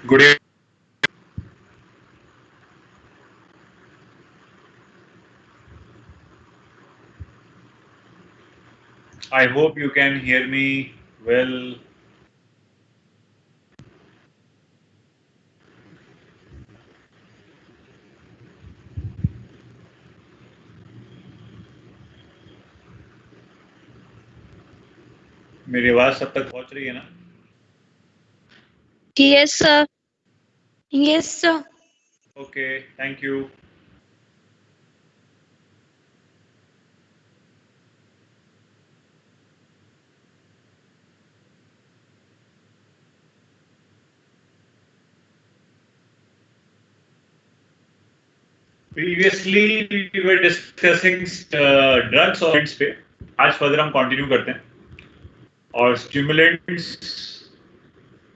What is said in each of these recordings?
Good evening. I hope you can hear me well. मेरी आवाज सब तक पहुंच रही है ना? Yes, sir. Yes, sir. Okay, thank you. Previously we were discussing drugs और stimulants पे. आज फर्दर हम कंटिन्यू करते हैं. और स्टिमुलेंट्स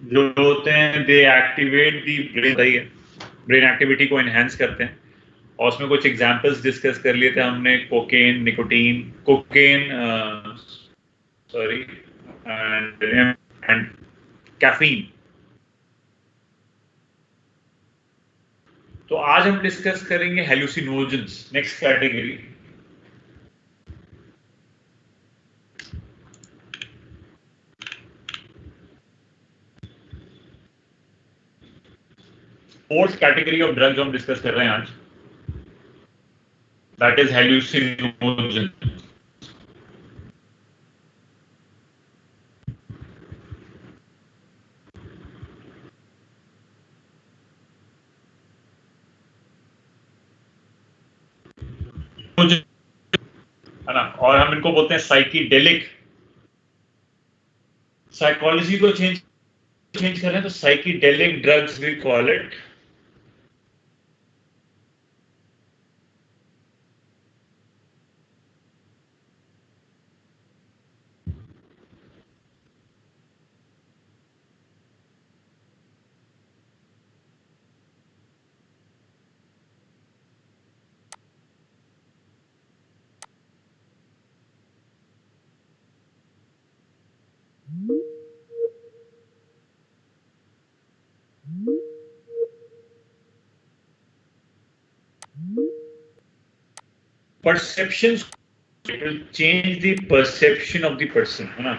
जो होते हैं दे एक्टिवेट दी ब्रेन, सही है, ब्रेन एक्टिविटी को एनहांस करते हैं. और उसमें कुछ एग्जांपल्स डिस्कस कर लिए थे हमने, cocaine, nicotine, cocaine, sorry, and caffeine. तो आज हम डिस्कस करेंगे hallucinogens, next category. Fourth category of drugs हम डिस्कस कर रहे हैं आज, दैट इज हेलुसिनोजेंस. है ना, और हम इनको बोलते हैं साइकीडेलिक. साइकोलॉजी को चेंज करें तो psychedelic drugs we call it. Perceptions, it will change the perception of the person, है ना.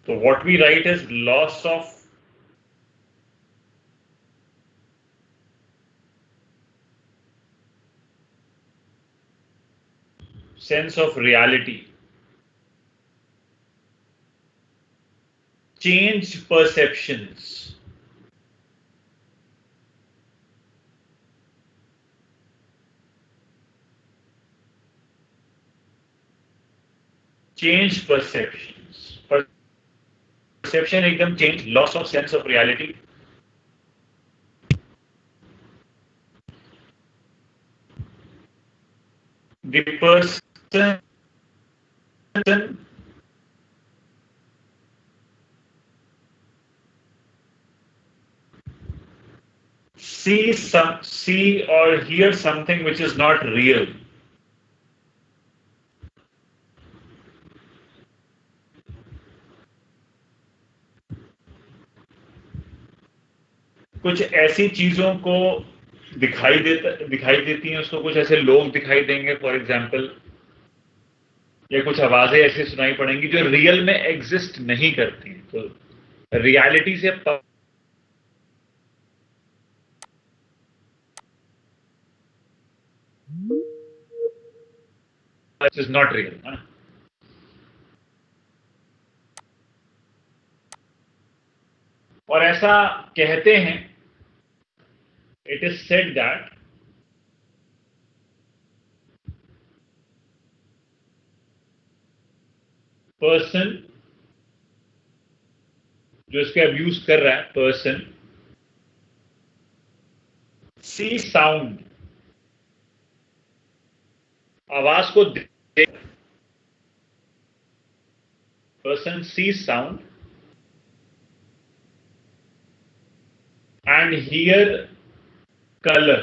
So what we write is loss of sense of reality, changed perceptions. Changed perceptions. Perception एकदम change, loss of sense of reality. The person see or hear something which is not real. कुछ ऐसी चीजों को दिखाई देती हैं उसको, कुछ ऐसे लोग दिखाई देंगे फॉर एग्जाम्पल, या कुछ आवाजें ऐसी सुनाई पड़ेंगी जो रियल में एग्जिस्ट नहीं करती. तो रियलिटी से इज नॉट रियल. और ऐसा कहते हैं, it is said that person जो इसके अब्यूज कर रहा है, पर्सन सी साउंड, आवाज को देख, person see sound and hear colour.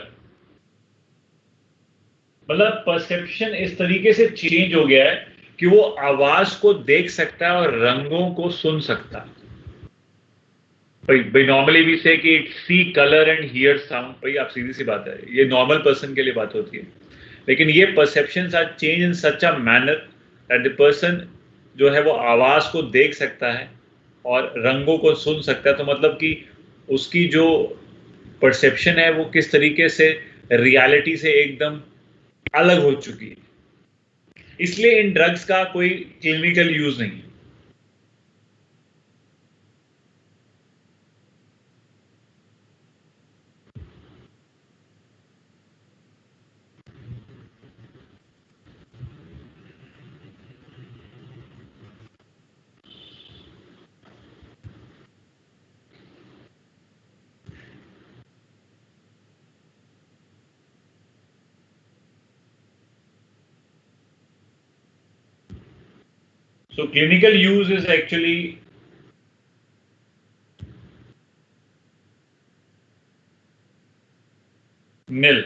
मतलब परसेप्शन इस तरीके से चेंज हो गया है कि वो आवाज को देख सकता है और रंगों को सुन सकता है। भाई नॉर्मली भी से कि सी कलर एंड हियर साउंड, भाई आप सीधी सी बात है, ये नॉर्मल पर्सन के लिए बात होती है, लेकिन ये perceptions are change in such a manner that the person जो है वो आवाज को देख सकता है और रंगों को सुन सकता है। तो मतलब कि उसकी जो परसेप्शन है वो किस तरीके से रियलिटी से एकदम अलग हो चुकी है। इसलिए इन ड्रग्स का कोई क्लिनिकल यूज नहीं है। So clinical use is actually nil.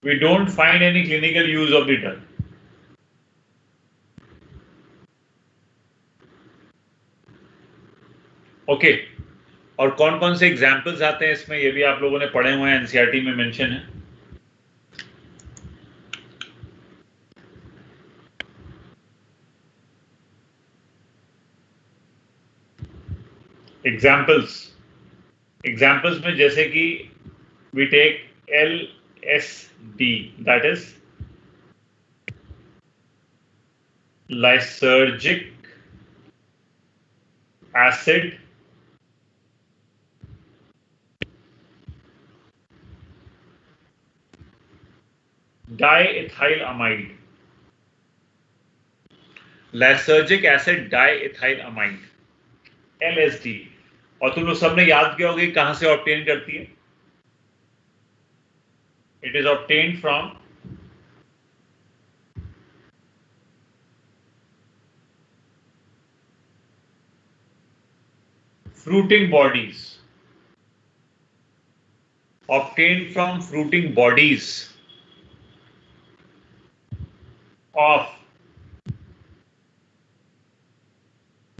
We don't find any clinical use of the drug. Okay, और कौन कौन से एग्जाम्पल्स आते हैं इसमें, ये भी आप लोगों ने पढ़े हुए हैं, एनसीईआरटी में मेंशन है। एग्जाम्पल्स में जैसे कि we take LSD, that is lysergic acid diethylamide, lysergic acid diethylamide, LSD। और तुम लोग सबने याद किया होगा कहां से ऑब्टेन करती है? It is obtained from fruiting bodies, obtained from fruiting bodies of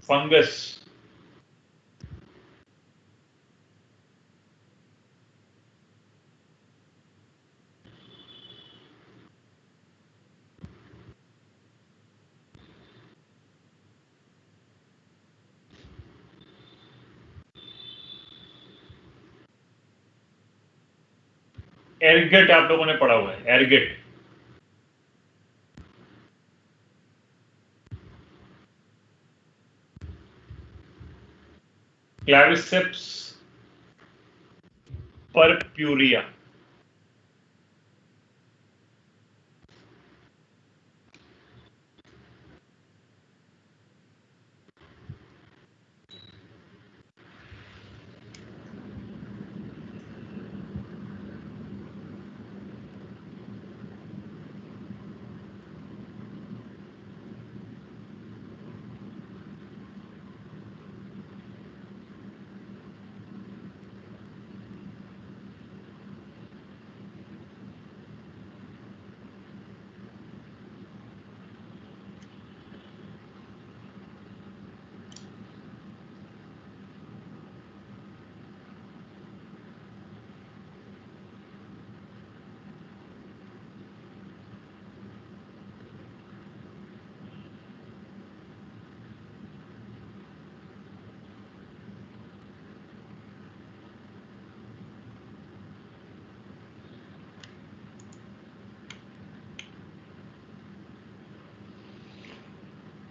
fungus ergot, आप लोगों ने पढ़ा हुआ है ergot. Claviceps purpurea,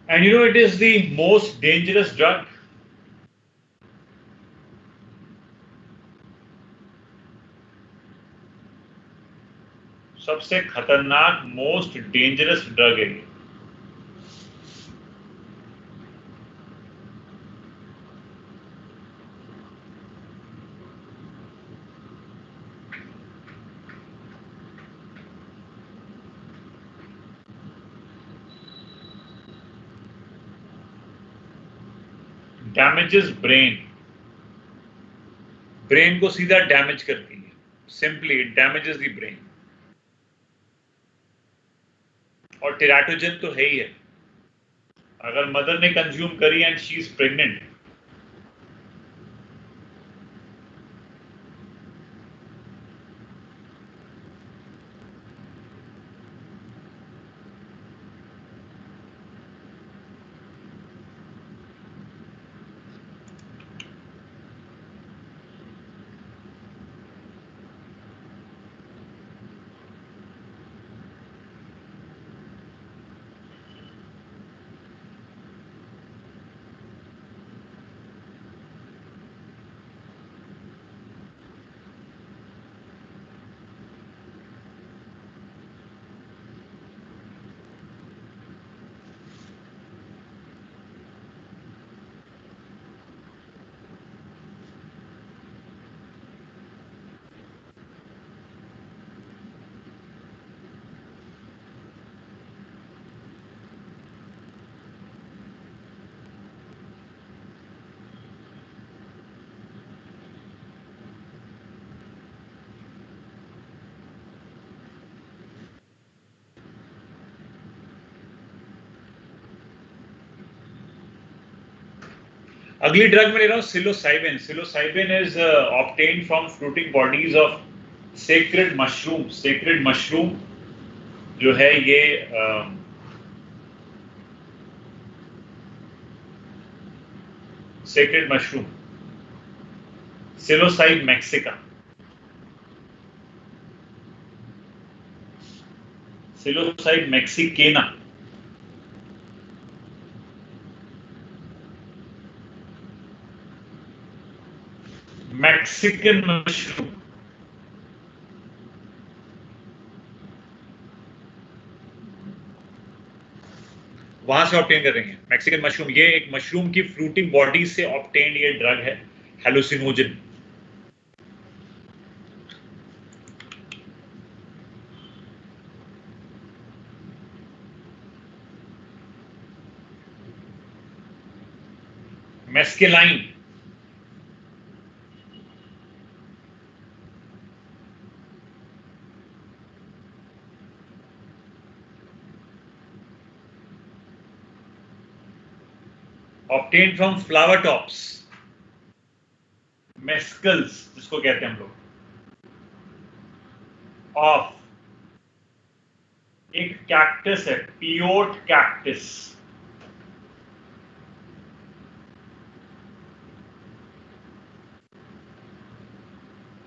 and you know it is the most dangerous drug. सबसे खतरनाक मोस्ट डेंजरस ड्रग है ये। डैमेजेस ब्रेन को सीधा डैमेज करती है, simply it damages the brain. और टेराटोजन तो है ही है। अगर मदर ने कंज्यूम करी एंड शी इज प्रेग्नेंट, अगली ड्रग में ले रहा हूं psilocybin. Psilocybin is obtained from fruiting bodies of sacred mushroom. Sacred mushroom जो है ये सेक्रेड मशरूम सिलोसाइब मैक्सिका, सिलोसाइब मैक्सिकेना। मैक्सिकन मशरूम, वहां से ऑब्टेन कर रही है मैक्सिकन मशरूम। ये एक मशरूम की फ्रूटिंग बॉडी से ऑब्टेन ये ड्रग है, hallucinogen. Mescaline, obtain from flower tops. Mescals जिसको कहते हैं हम लोग, ऑफ एक कैक्टस है, peyote cactus.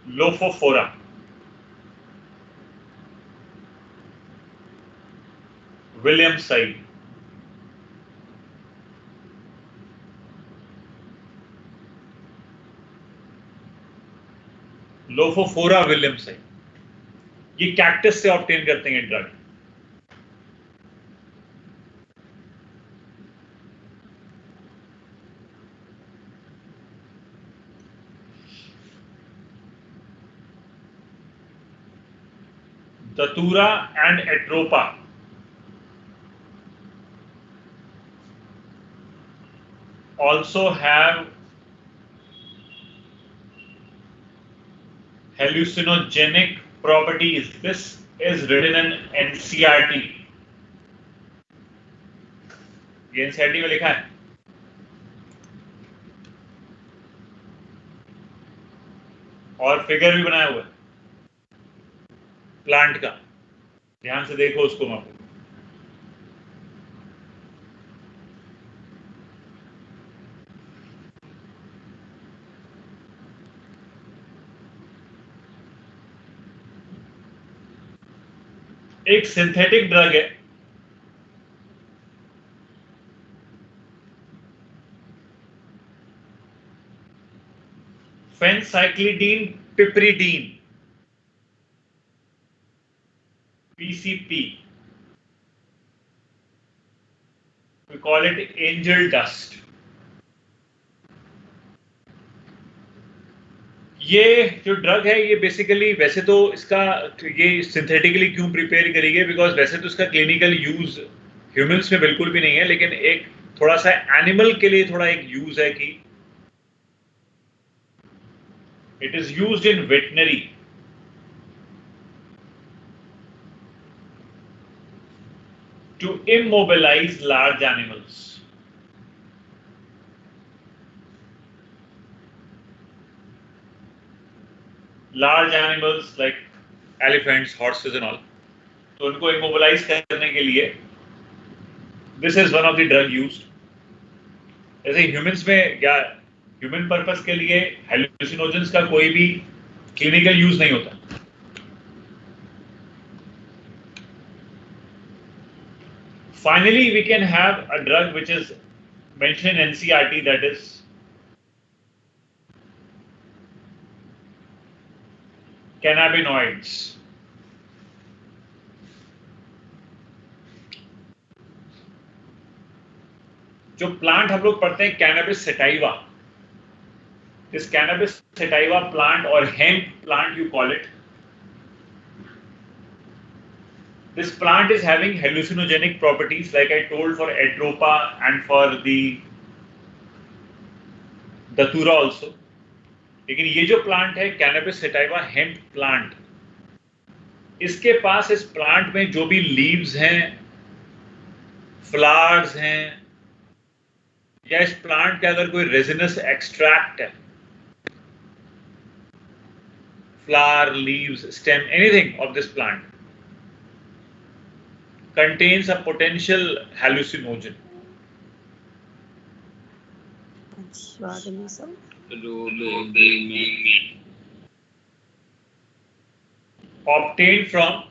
Lophophora, williamsii, Lophophora williamsii. ये कैक्टस से ऑब्टेन करते हैं drug. Datura and Atropa, also have hallucinogenic properties. This is written in NCERT. ये NCERT में लिखा है। और फिगर भी बनाया हुआ है प्लांट का, ध्यान से देखो उसको मत। एक सिंथेटिक ड्रग है, फेनसाइक्लिडीन पिपरिडीन, PCP. We call it angel dust. ये जो ड्रग है ये बेसिकली, वैसे तो इसका ये सिंथेटिकली क्यों प्रिपेयर करी गई, बिकॉज वैसे तो इसका क्लिनिकल यूज ह्यूमंस में बिल्कुल भी नहीं है, लेकिन एक थोड़ा सा एनिमल के लिए थोड़ा एक यूज है कि it is used in veterinary. to immobilize large animals. Large animals like elephants, horses and all. तो उनको immobilize करने के लिए this is one of the drug used. जैसे humans में क्या human purpose के लिए hallucinogens का कोई भी clinical use नहीं होता. Finally, we can have a drug which is mentioned in NCERT, that is cannabinoids. जो प्लांट हम लोग पढ़ते हैं cannabis sativa, this cannabis sativa plant और hemp plant you call it, this plant is having hallucinogenic properties like I told for atropa and for the datura also. लेकिन ये जो plant है कैनबिस सटाइवा हेम्प प्लांट, इसके पास इस plant में जो भी लीव्स हैं, फ्लावर्स हैं, या इस प्लांट के अगर कोई रेजिनस एक्सट्रैक्ट है, flower, leaves, stem, anything of this plant contains a potential hallucinogen. Obtained from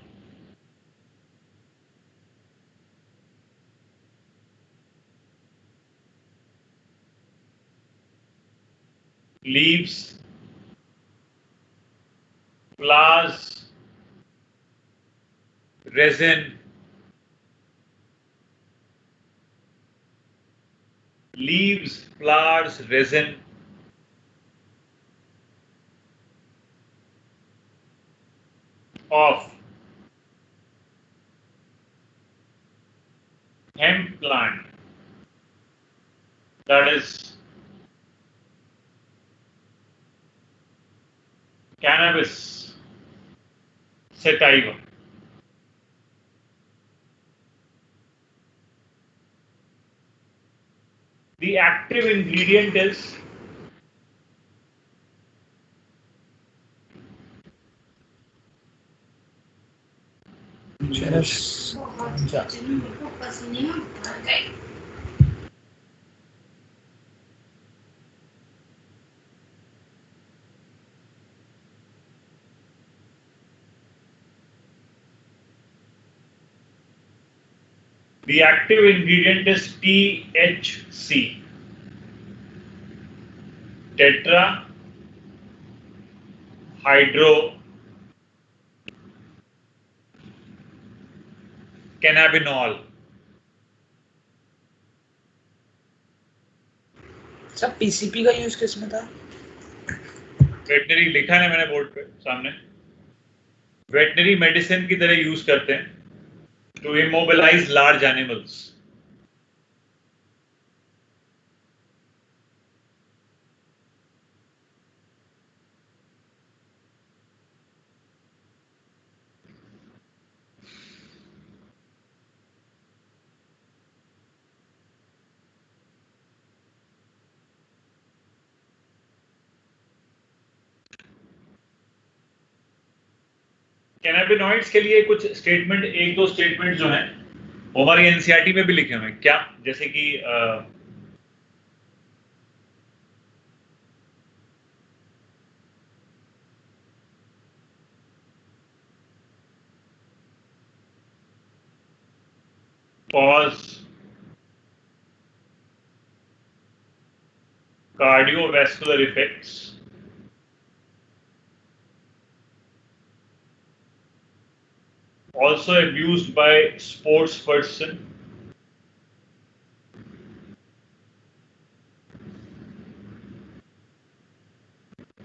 leaves, flowers, resin, leaves, flowers, resin, of hemp plant, that is cannabis sativa. The active ingredient is the active ingredient is THC, tetra hydro cannabinol. सब PCP का use किसमें था? Veterinary लिखा है मैंने board पे सामने, veterinary medicine की तरह यूज करते हैं to immobilise large animals. Cannabinoids के लिए कुछ स्टेटमेंट, एक दो स्टेटमेंट जो हैं वो हमारी एनसीईआरटी में भी लिखे हुए हैं. क्या? जैसे कि cause cardiovascular effects, also abused by sports person,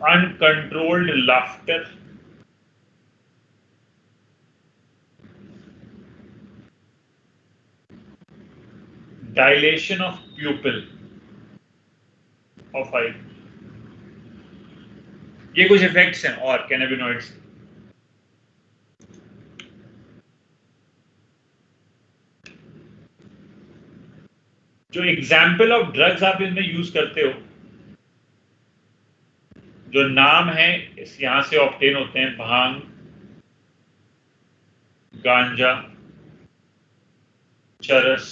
uncontrolled laughter, dilation of pupil of eye. ये कुछ इफेक्ट्स हैं और कैनाबिनॉइड्स. जो एग्जाम्पल ऑफ ड्रग्स आप इसमें यूज करते हो, जो नाम है इस यहां से ऑब्टेन होते हैं: भांग, गांजा, चरस,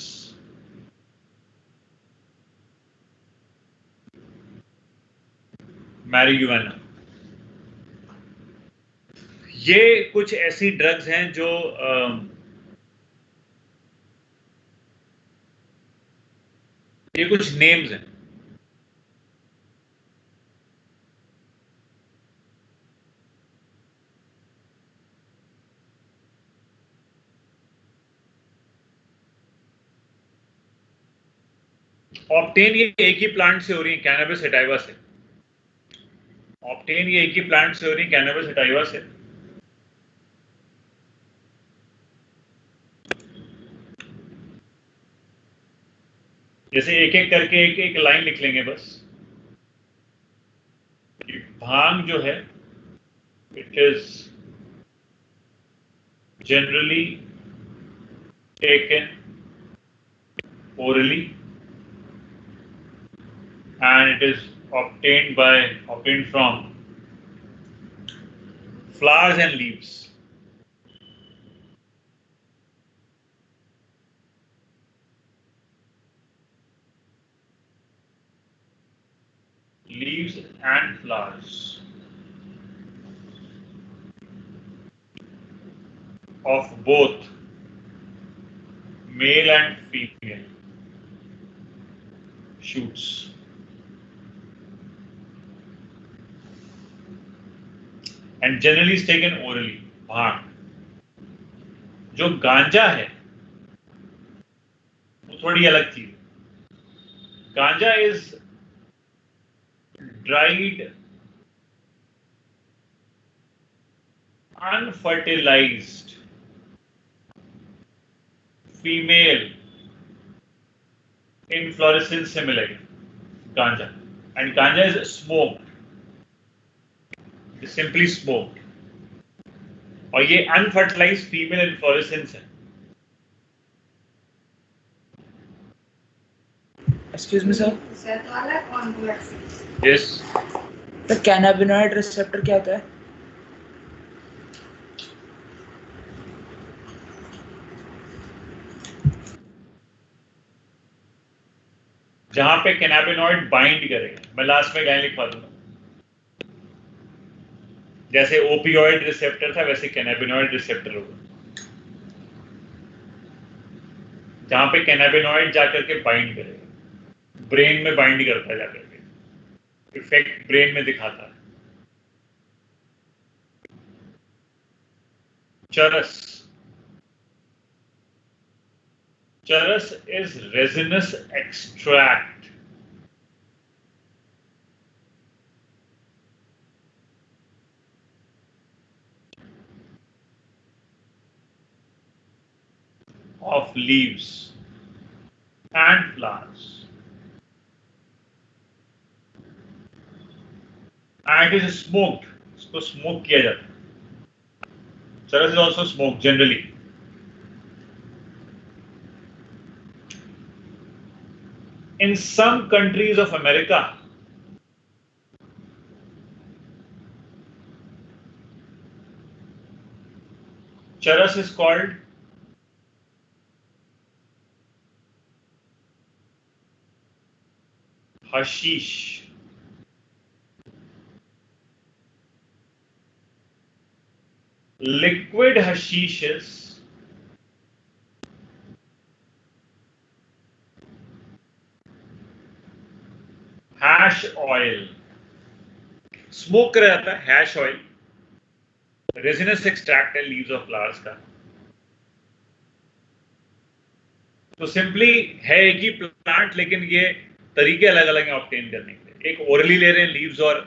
मैरिजुआना। ये कुछ ऐसी ड्रग्स हैं जो ये कुछ नेम्स हैं। ऑब्टेन ये एक ही प्लांट से हो रही है, कैनबिस सैटिवा से। ऑब्टेन ये एक ही प्लांट से हो रही है, कैनबिस सैटिवा से। जैसे एक एक करके एक एक लाइन लिख लेंगे बस। भांग जो है, it is generally taken orally and it is obtained from flowers and leaves. Leaves and flowers of both male and female shoots. And generally is taken orally. भांग। जो गांजा है वो थोड़ी अलग चीज है। गांजा is dried, unfertilized female inflorescence से मिलेगा गांजा, and ganja is smoked, it's simply smoked, और ये unfertilized female inflorescence है। Excuse me sir, Yes, the cannabinoid receptor क्या होता है? जहां पे कैनाबिनॉइड बाइंड करेगा, मैं लास्ट में लाइन लिखवा दूंगा। जैसे ओपियोइड रिसेप्टर था वैसे कैनाबिनॉइड रिसेप्टर होगा। जहां पे कैनाबिनॉइड जाकर के बाइंड करेगा, ब्रेन में बाइंड करता है जाकर के, इफेक्ट ब्रेन में दिखाता है। चरस, चरस is resinous extract of leaves and flowers, and it is smoked, इसको स्मोक किया जाता है। चरस is also smoked generally. In some countries of America, charas is called hashish. Liquid hashish is hash oil. Smoke करा जाता है hash oil, resinous extract है leaves of flowers का। तो सिंपली है एक ही प्लांट, लेकिन ये तरीके अलग अलग हैं ऑब्टेन करने के। एक ओरली ले रहे हैं लीव्स और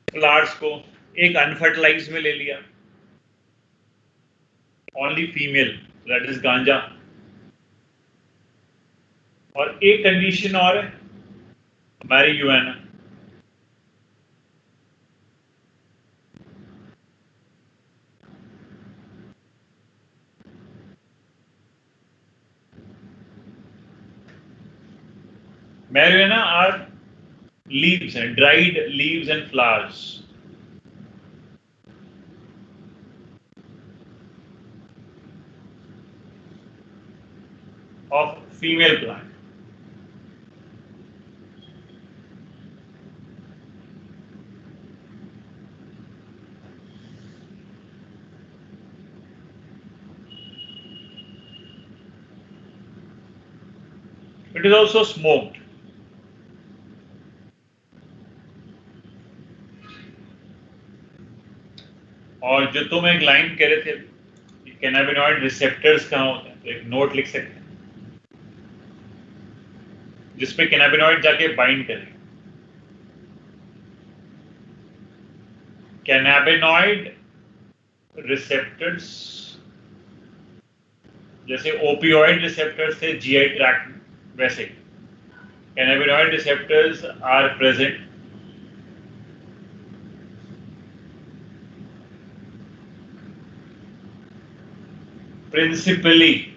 फ्लावर्स को, एक अनफर्टिलाइज में ले लिया, ओनली फीमेल, दैट इज गांजा। और एक कंडीशन और है, marijuana. Marijuana are leaves and dried leaves and flowers of female plant. It is also smoked. और जो तुम एक लाइन कह रहे थे कैनाबिनॉइड रिसेप्टर्स कहाँ होते हैं, तो एक नोट लिख सकते हैं जिसपे कैनाबिनॉइड जाके बाइंड करे. कैनाबिनॉइड रिसेप्टर्स जैसे ओपियोइड रिसेप्टर्स थे जीआई ट्रैक्ट में, वैसे cannabinoid receptors are present principally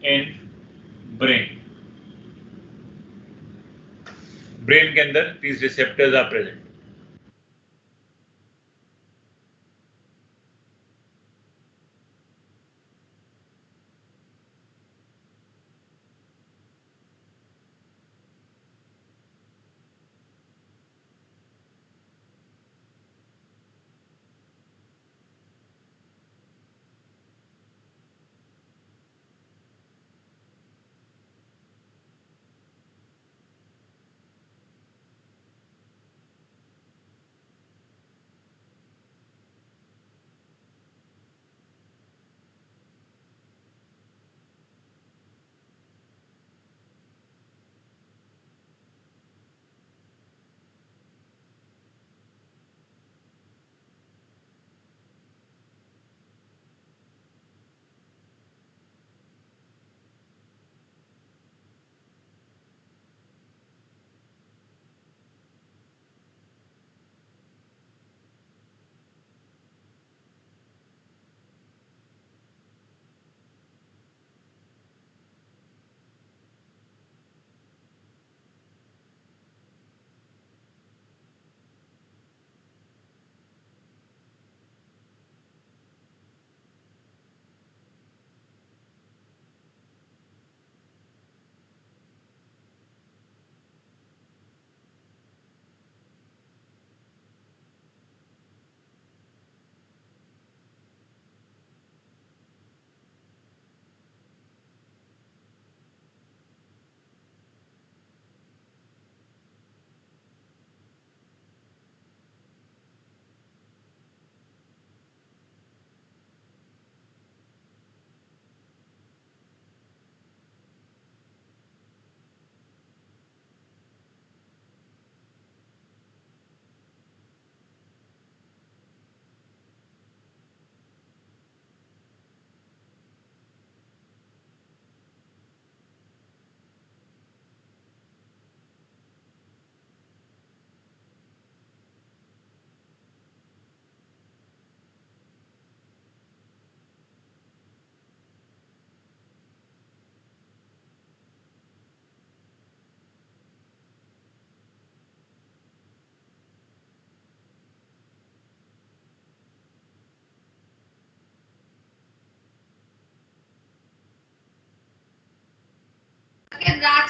in brain. Brain के अंदर these receptors are present.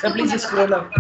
So please scroll up.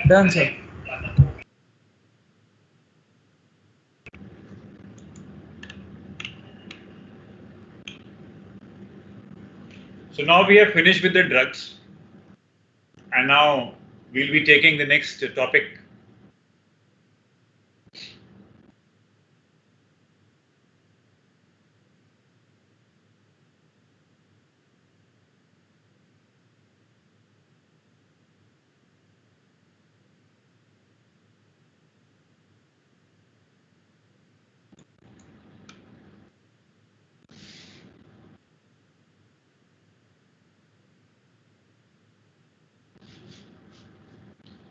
Done, sir. now we have finished with the drugs, and now we'll be taking the next topic.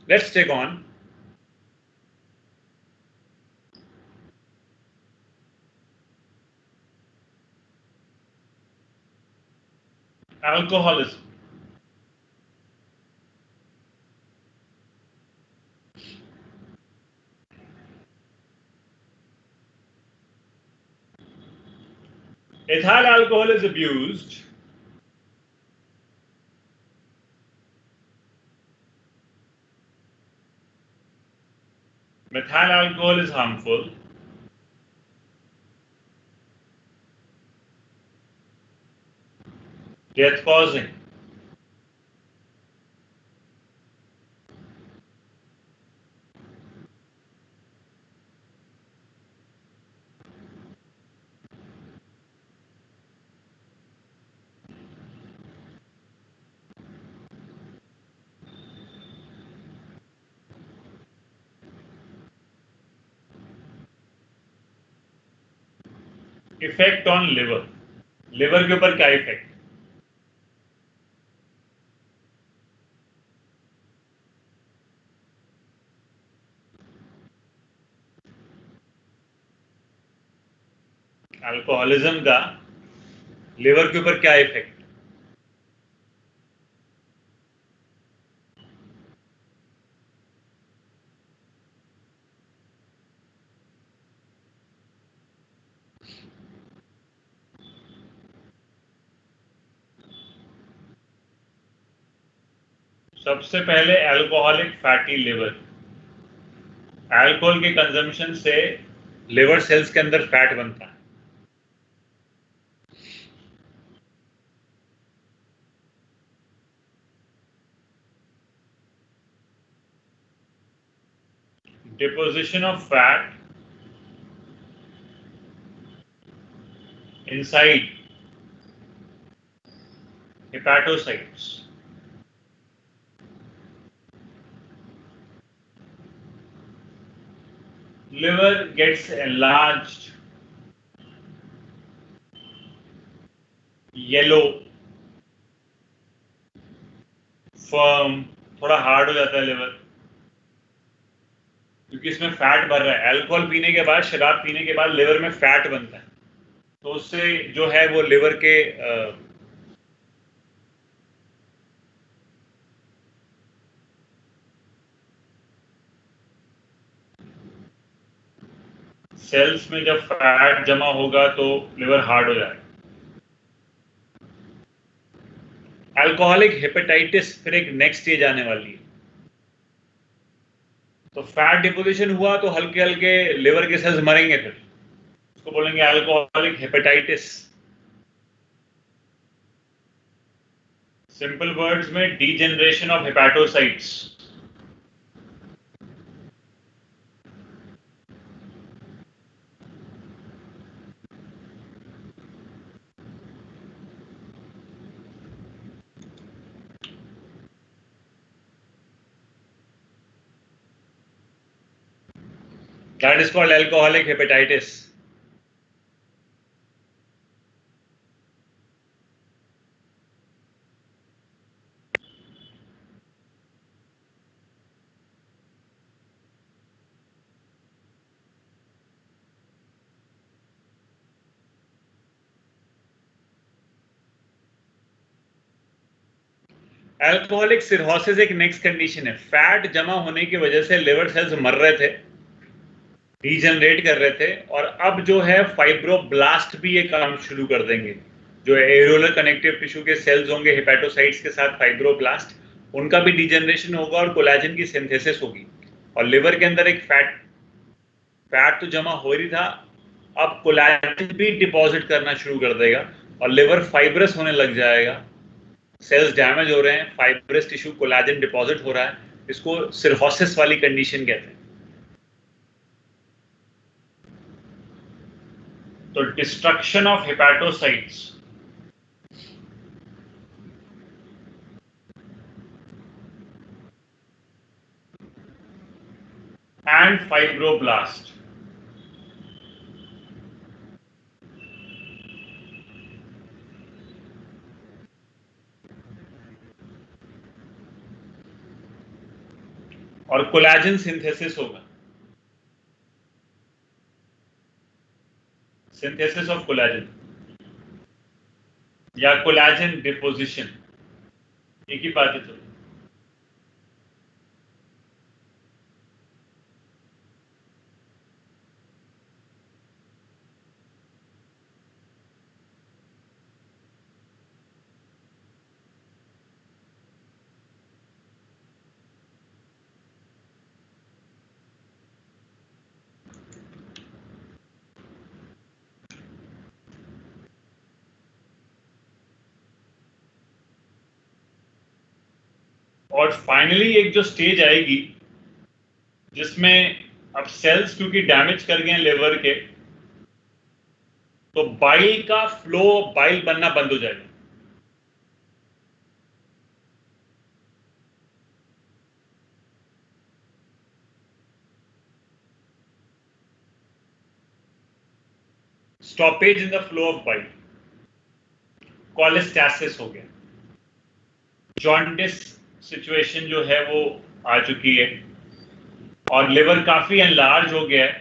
Let's take on alcoholism. Ethyl alcohol is abused methyl alcohol is harmful, death causing. Effect on liver, liver के ऊपर क्या effect? Alcoholism का liver के ऊपर क्या effect? सबसे पहले alcoholic fatty liver, alcohol के कंजम्पशन से लिवर सेल्स के अंदर फैट बनता है। Deposition of fat inside hepatocytes, liver gets enlarged, yellow, firm, थोड़ा हार्ड हो जाता है लिवर, क्योंकि इसमें फैट भर रहा है। अल्कोहल पीने के बाद, शराब पीने के बाद लिवर में फैट बनता है, तो उससे जो है वो लिवर के सेल्स में जब फैट जमा होगा तो लिवर हार्ड हो जाएगा। अल्कोहलिक हेपेटाइटिस फिर एक नेक्स्ट स्टेज आने वाली है। तो फैट डिपोजिशन हुआ तो हल्के हल्के लिवर के सेल्स मरेंगे, फिर उसको बोलेंगे अल्कोहलिक हेपेटाइटिस। सिंपल वर्ड्स में degeneration of hepatocytes. That is called alcoholic hepatitis. Alcoholic cirrhosis एक नेक्स्ट कंडीशन है। फैट जमा होने की वजह से लिवर सेल्स मर रहे थे, डीजनरेट कर रहे थे, और अब जो है फाइब्रोब्लास्ट भी ये काम शुरू कर देंगे। जो एरोलर कनेक्टिव टिश्यू के सेल्स होंगे हेपेटोसाइट्स के साथ, फाइब्रोब्लास्ट, उनका भी डीजनरेशन होगा और कोलेजन की सिंथेसिस होगी, और लिवर के अंदर एक फैट तो जमा हो ही था, अब कोलेजन भी डिपॉजिट करना शुरू कर देगा और लिवर फाइब्रस होने लग जाएगा, सेल्स डैमेज हो रहे हैं, फाइब्रस टिश्यू कोलेजन डिपॉजिट हो रहा है, इसको सिरहोसिस वाली कंडीशन कहते हैं। तो destruction of hepatocytes and fibroblast. और कोलेजन सिंथेसिस होगा, सिंथेसिस ऑफ कोलेजन या कोलेजन डिपोजिशन, एक ही बात है। तो और फाइनली एक जो स्टेज आएगी जिसमें अब सेल्स क्योंकि डैमेज कर गए लिवर के, तो बाइल का फ्लो, बाइल बनना बंद हो जाएगा। Stoppage in the flow of bile, cholestasis हो गया, जॉन्डिस सिचुएशन जो है वो आ चुकी है और लिवर काफी एनलार्ज हो गया है,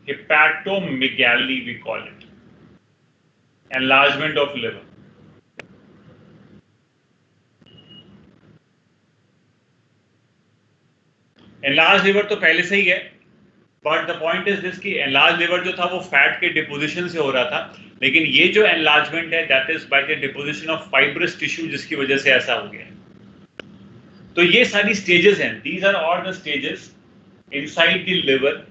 hepatomegaly we call it, enlargement of liver. Enlarge liver तो पहले से ही है, but the point is this कि एनलार्ज लिवर जो था वो फैट के डिपोजिशन से हो रहा था, लेकिन ये जो एनलार्जमेंट है that is by the deposition of fibrous tissue, जिसकी वजह से ऐसा हो गया है। तो ये सारी स्टेजेस हैं, these are all the stages inside the liver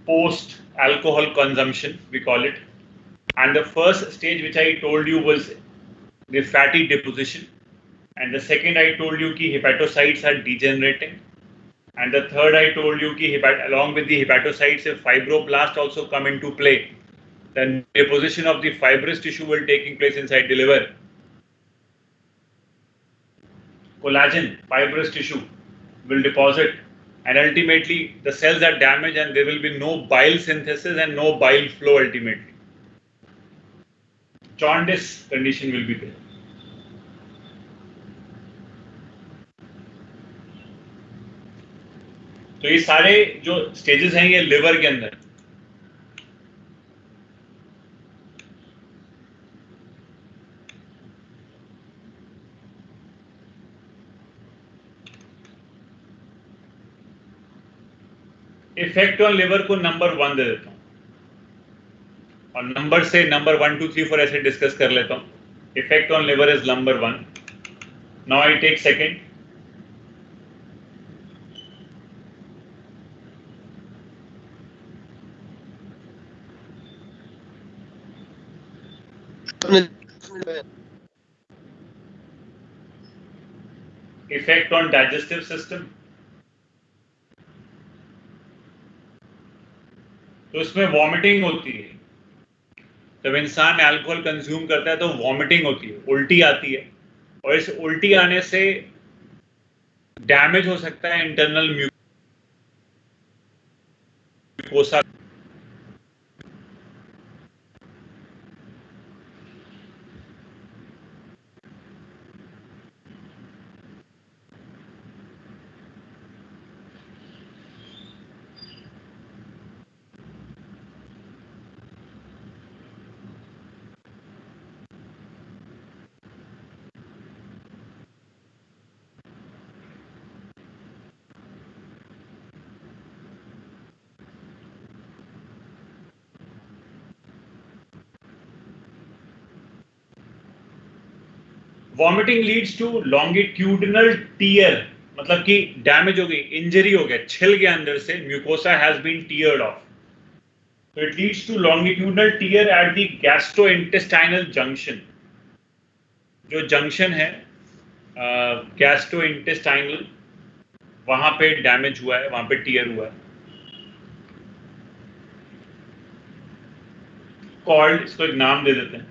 post alcohol consumption we call it, and the first stage which I told you was the fatty deposition, and the second I told you ki hepatocytes are degenerating, and the third I told you ki along with the hepatocytes a fibroblast also come into play. Then deposition of the fibrous tissue will taking place inside the liver. Collagen, fibrous tissue will deposit, and ultimately the cells are damaged and there will be no bile synthesis and no bile flow ultimately. Jaundice condition will be there. तो ये सारे जो stages हैं ये liver के अंदर, effect on liver को number 1 दे देता हूं और नंबर से नंबर 1 2 3 4 ऐसे डिस्कस कर लेता हूं। Effect on liver is number 1. Now I take second. Effect on digestive system, तो इसमें वॉमिटिंग होती है. जब इंसान अल्कोहल कंज्यूम करता है तो वॉमिटिंग होती है, उल्टी आती है, और इस उल्टी आने से डैमेज हो सकता है internal mucosa. Vomiting leads to longitudinal tear, मतलब कि डैमेज हो गई, इंजरी हो गया, छिल गया अंदर से, mucosa has been teared off. So it leads to longitudinal tear at the gastrointestinal junction. जो जंक्शन है गैस्ट्रोइंटेस्टाइनल, वहां पे डैमेज हुआ है, वहां पे टीयर हुआ है. कॉल्ड, इसको एक नाम दे देते हैं,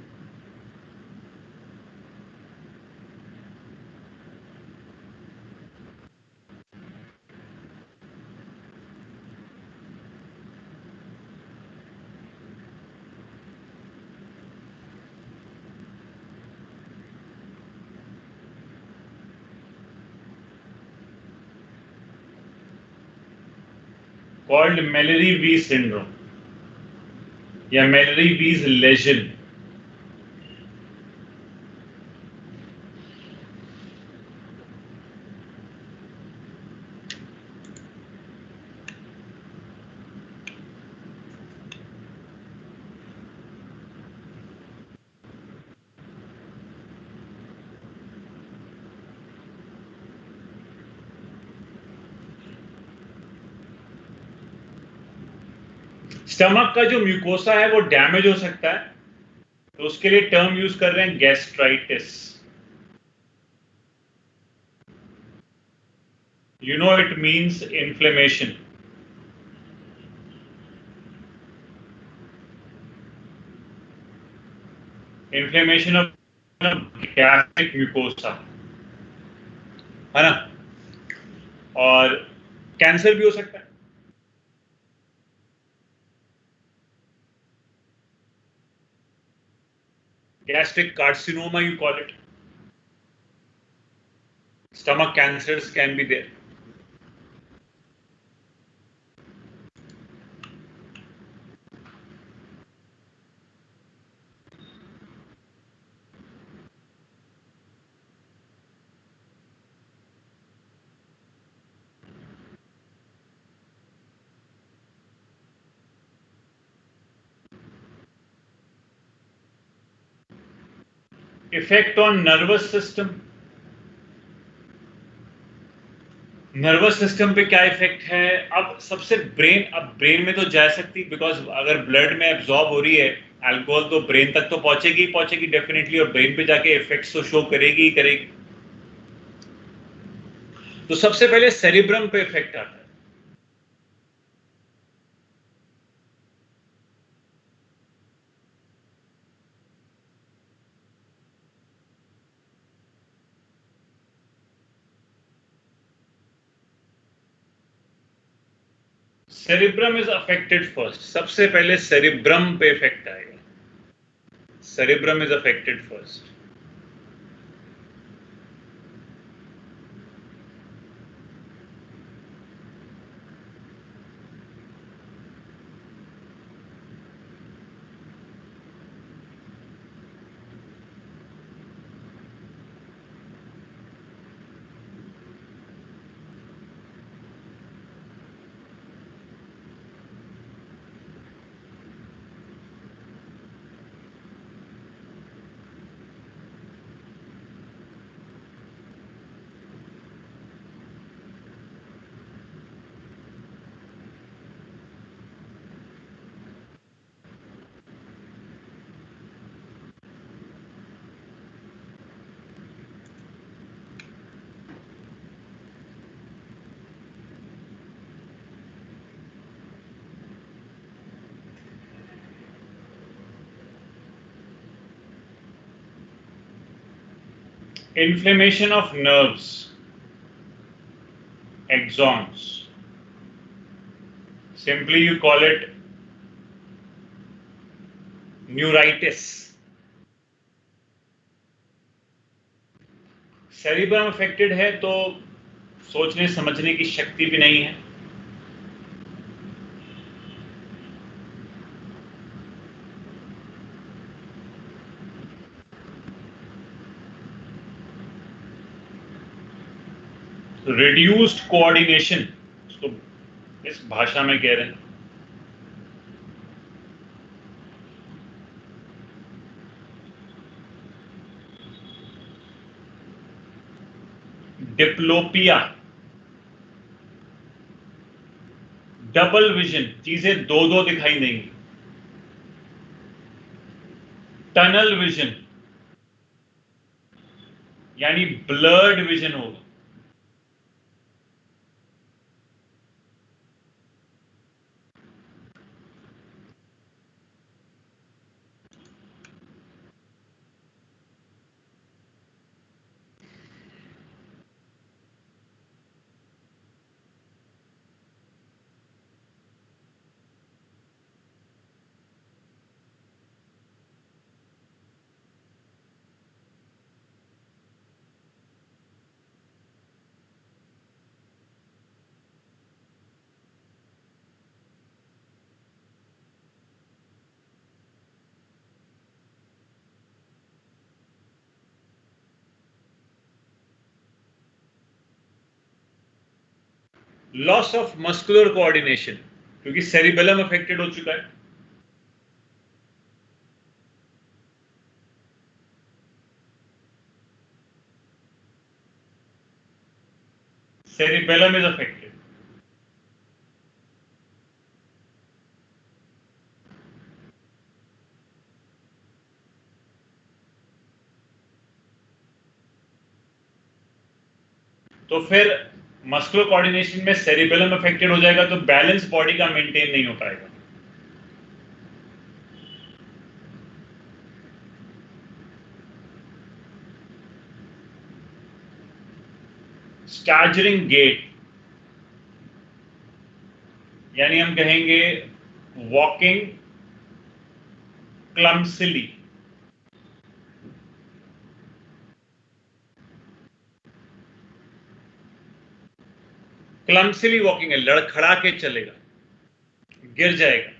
कॉल्ड मेलरी-वी सिंड्रोम या मेलरी-वीज लेजन. स्टमक का जो म्यूकोसा है वो डैमेज हो सकता है, तो उसके लिए टर्म यूज कर रहे हैं gastritis. You know it means inflammation. Inflammation of gastric mucosa, है ना. और कैंसर भी हो सकता है. Gastric carcinoma, you call it. Stomach cancers can be there. Effect on nervous system. Nervous system पे क्या इफेक्ट है? अब सबसे ब्रेन, अब ब्रेन में तो जा सकती, बिकॉज अगर ब्लड में एब्जॉर्ब हो रही है अल्कोहल तो ब्रेन तक तो पहुंचेगी डेफिनेटली, और ब्रेन पे जाके इफेक्ट्स तो शो करेगी ही करेगी. तो सबसे पहले सेरिब्रम पे इफेक्ट आता है. Cerebrum is affected first. सबसे पहले सेरिब्रम पे इफेक्ट आएगा. Cerebrum is affected first. Inflammation of nerves, axons. Simply you call it neuritis. Cerebrum affected है तो सोचने समझने की शक्ति भी नहीं है. रिड्यूस्ड कोऑर्डिनेशन, उसको इस भाषा में कह रहे हैं. डिप्लोपिया, डबल विजन, चीजें दो दो दिखाई देंगी. टनल विजन यानी ब्लर्ड विजन होगा। लॉस ऑफ मस्कुलर कोऑर्डिनेशन, क्योंकि सेरिबेलम अफेक्टेड हो चुका है। cerebellum is affected. तो फिर मस्कुलर कोऑर्डिनेशन में सेरिबेलम अफेक्टेड हो जाएगा तो बैलेंस बॉडी का मेंटेन नहीं हो पाएगा। स्टैजरिंग गेट यानी हम कहेंगे वॉकिंग क्लम्सिली। क्लम्सिली वॉकिंग है, लड़खड़ा के चलेगा, गिर जाएगा।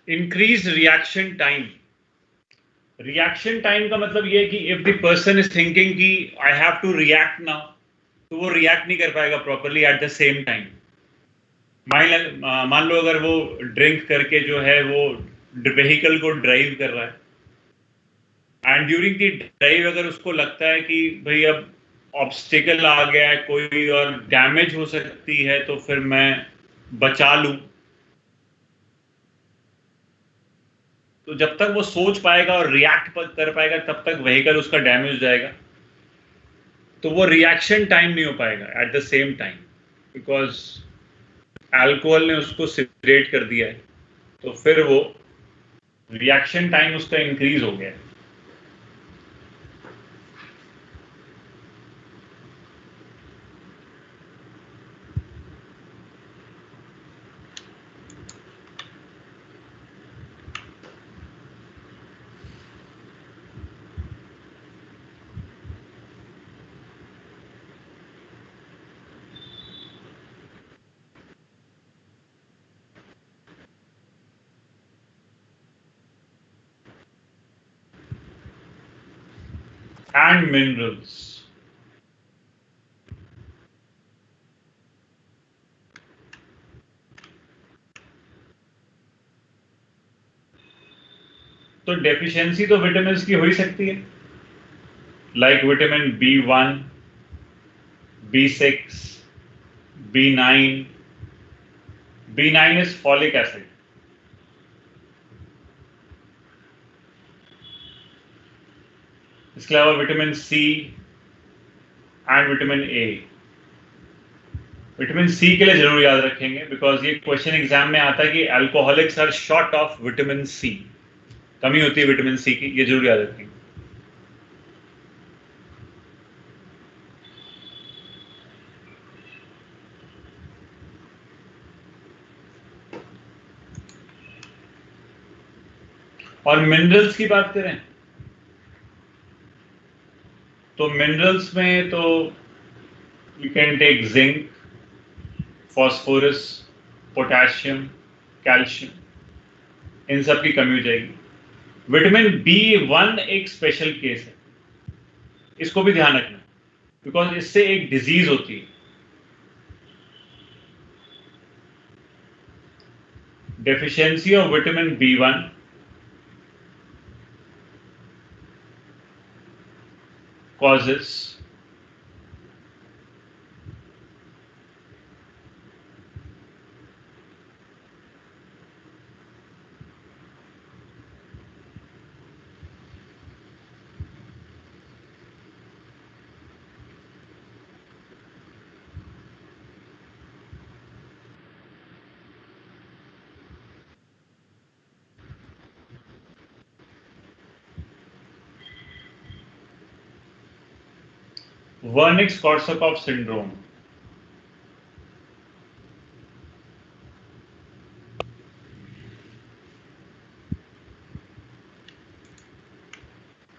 Increase reaction time. Reaction time का मतलब ये है कि if the person is thinking कि I have to react now, तो वो रिएक्ट नहीं कर पाएगा properly at the same time. मान लो अगर वो ड्रिंक करके जो है वो व्हीकल को ड्राइव कर रहा है एंड ड्यूरिंग द ड्राइव अगर उसको लगता है कि भाई अब ऑब्स्टिकल आ गया है कोई और डैमेज हो सकती है तो फिर मैं बचा लूं, तो जब तक वो सोच पाएगा और रिएक्ट कर पाएगा तब तक व्हीकल उसका डैमेज हो जाएगा। तो वो रिएक्शन टाइम नहीं हो पाएगा eight the same time because alcohol ने उसको सिगरेट कर दिया है, तो फिर वो रिएक्शन टाइम उसका इंक्रीज हो गया है। And minerals. तो डेफिशिएंसी तो विटामिन की हो ही सकती है, like vitamin B1, B6, B9। B9 is folic acid. इसके अलावा vitamin C and vitamin A। Vitamin C के लिए जरूर याद रखेंगे बिकॉज ये क्वेश्चन एग्जाम में आता है कि alcoholics are short of vitamin C, कमी होती है विटामिन C की, ये जरूर याद रखेंगे। और मिनरल्स की बात करें तो मिनरल्स में तो you can take zinc, phosphorus, potassium, calcium, इन सब की कमी हो जाएगी। विटामिन B1 एक स्पेशल केस है, इसको भी ध्यान रखना, बिकॉज इससे एक डिजीज होती है, deficiency of vitamin B1 causes Wernicke-Korsakoff syndrome।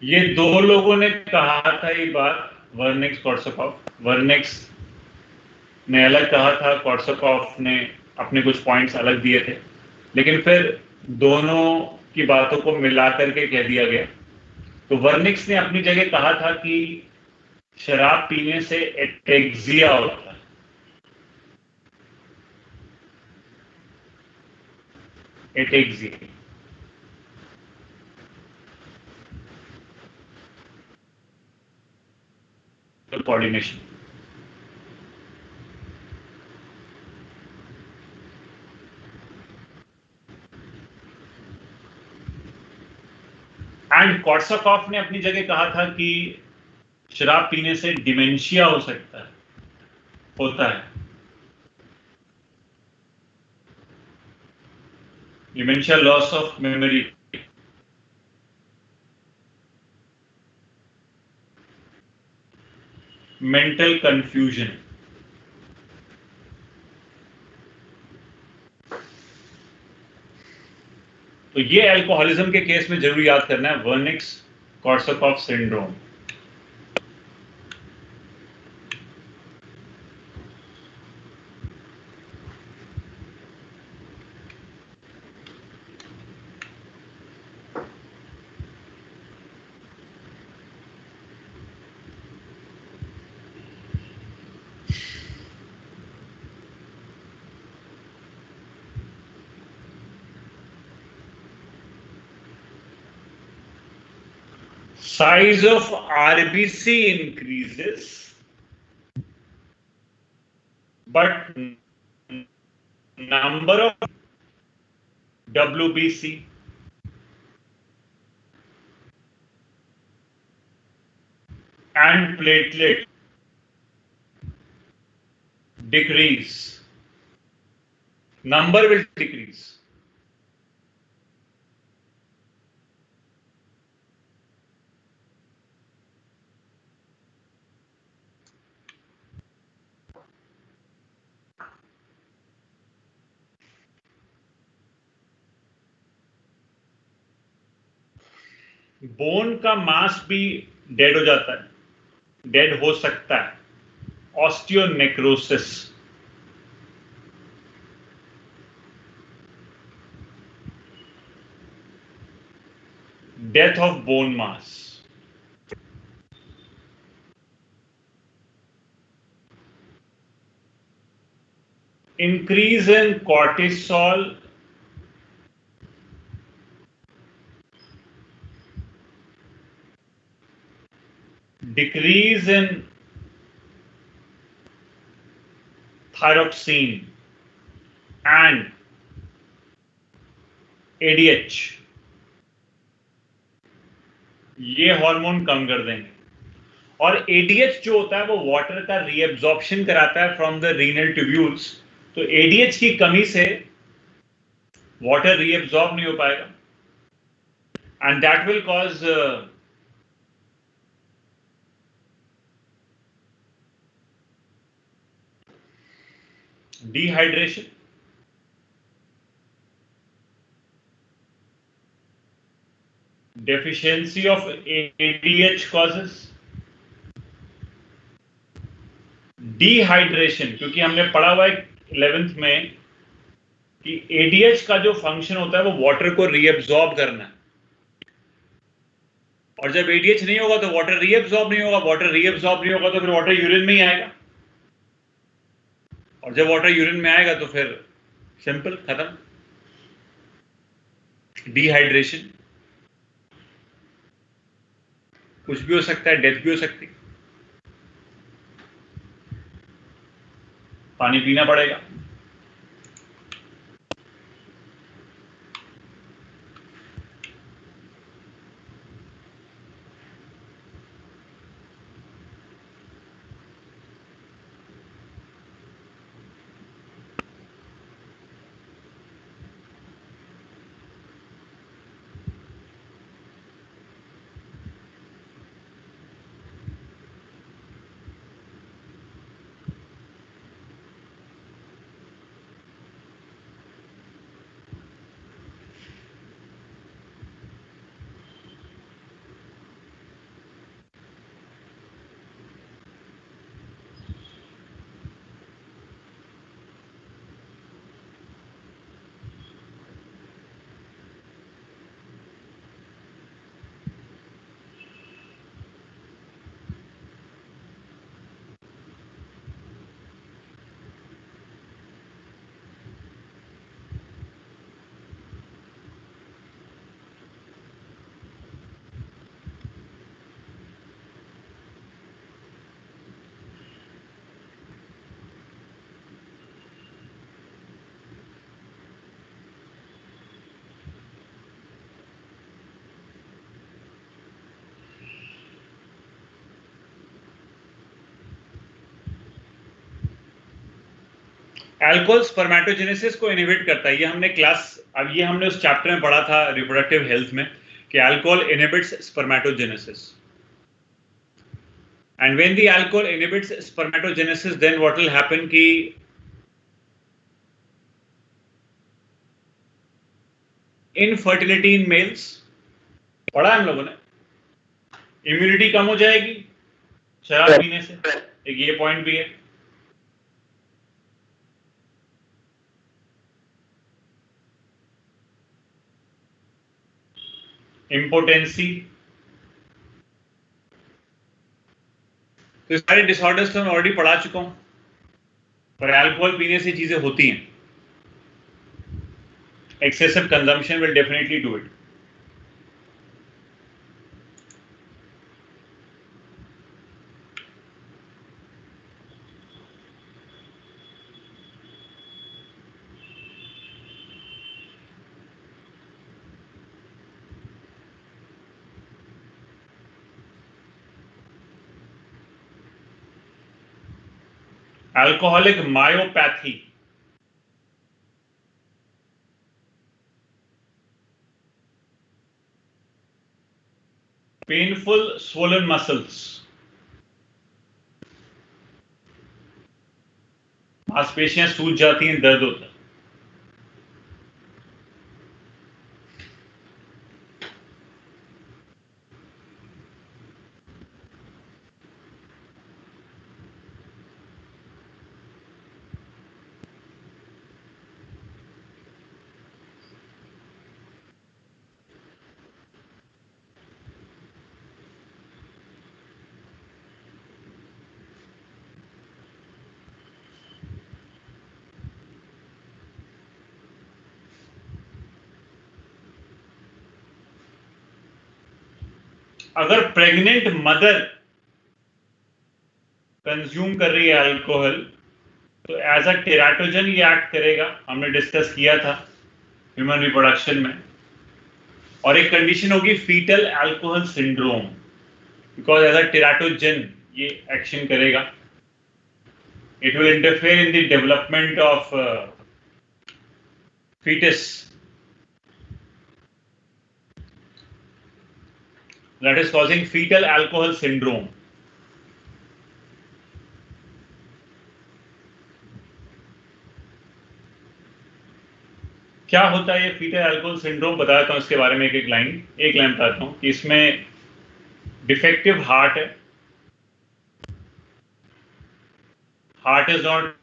ये दो लोगों ने कहा था ये बात, वर्निक्स-कोर्सकोफ। वर्निक्स ने अलग कहा था, कोर्सकोफ ने अपने कुछ पॉइंट्स अलग दिए थे, लेकिन फिर दोनों की बातों को मिला करके कह दिया गया। तो वर्निक्स ने अपनी जगह कहा था कि शराब पीने से एटेक्सिया होता है, एटेक्सिया। कोऑर्डिनेशन। एंड कोर्सकोफ ने अपनी जगह कहा था कि शराब पीने से डिमेंशिया हो सकता है, होता है, dementia, loss of memory, mental confusion. तो ये अल्कोहलिज्म के केस में जरूर याद करना है, Wernicke Korsakoff syndrome. Size of RBC increases, but number of WBC and platelet decrease. Number will decrease. Bone का मास भी डेड हो जाता है, डेड हो सकता है, osteonecrosis. Death of bone mass. Increase in cortisol, decrease in thyroxine and ADH, ये hormone कम कर देंगे। और ADH जो होता है वो वाटर का रीएब्जॉर्प्शन कराता है फ्रॉम द रीनल ट्यूब्यूल्स। तो ADH की कमी से वाटर रीएब्जॉर्ब नहीं हो पाएगा, and that will cause dehydration, deficiency of ADH causes dehydration, क्योंकि हमने पढ़ा हुआ है 11th में कि ADH का जो फंक्शन होता है वो वाटर को रीअब्सॉर्ब करना है, और जब ADH नहीं होगा तो वाटर रीअब्सॉर्ब नहीं होगा, वाटर रीअब्सॉर्ब नहीं होगा तो फिर वाटर यूरिन में ही आएगा, और जब वाटर यूरिन में आएगा तो फिर सिंपल खत्म, डिहाइड्रेशन। कुछ भी हो सकता है, डेथ भी हो सकती है, पानी पीना पड़ेगा। अल्कोहल स्पर्मेटोजेनेसिस को इनहिबिट करता है, ये हमने ये हमने उस चैप्टर में पढ़ा था रिप्रोडक्टिव हेल्थ में कि alcohol inhibits spermatogenesis, and when the alcohol inhibits spermatogenesis then what will happen कि इनफर्टिलिटी इन मेल्स, पढ़ा हम लोगों ने, इम्यूनिटी कम हो जाएगी शराब पीने से, एक ये पॉइंट भी है। इम्पोटेंसी, तो सारे डिसऑर्डर्स तो मैं ऑलरेडी पढ़ा चुका हूं, पर अल्कोहल पीने से चीजें होती हैं। Excessive consumption will definitely do it. Alcoholic myopathy, painful swollen muscles, मांसपेशियां सूज जाती हैं, दर्द होता है। अगर प्रेग्नेंट मदर कंज्यूम कर रही है अल्कोहल तो एज अ टेराटोजन ये एक्ट करेगा, हमने डिस्कस किया था ह्यूमन रिप्रोडक्शन में। और एक कंडीशन होगी fetal alcohol syndrome, because as a teratogen ये एक्शन करेगा, it will interfere in the development of fetus, that is causing fetal alcohol syndrome. क्या होता है ये फीटल अल्कोहल सिंड्रोम, बताता हूँ इसके बारे में एक लाइन बताता हूँ कि इसमें डिफेक्टिव हार्ट है, heart is not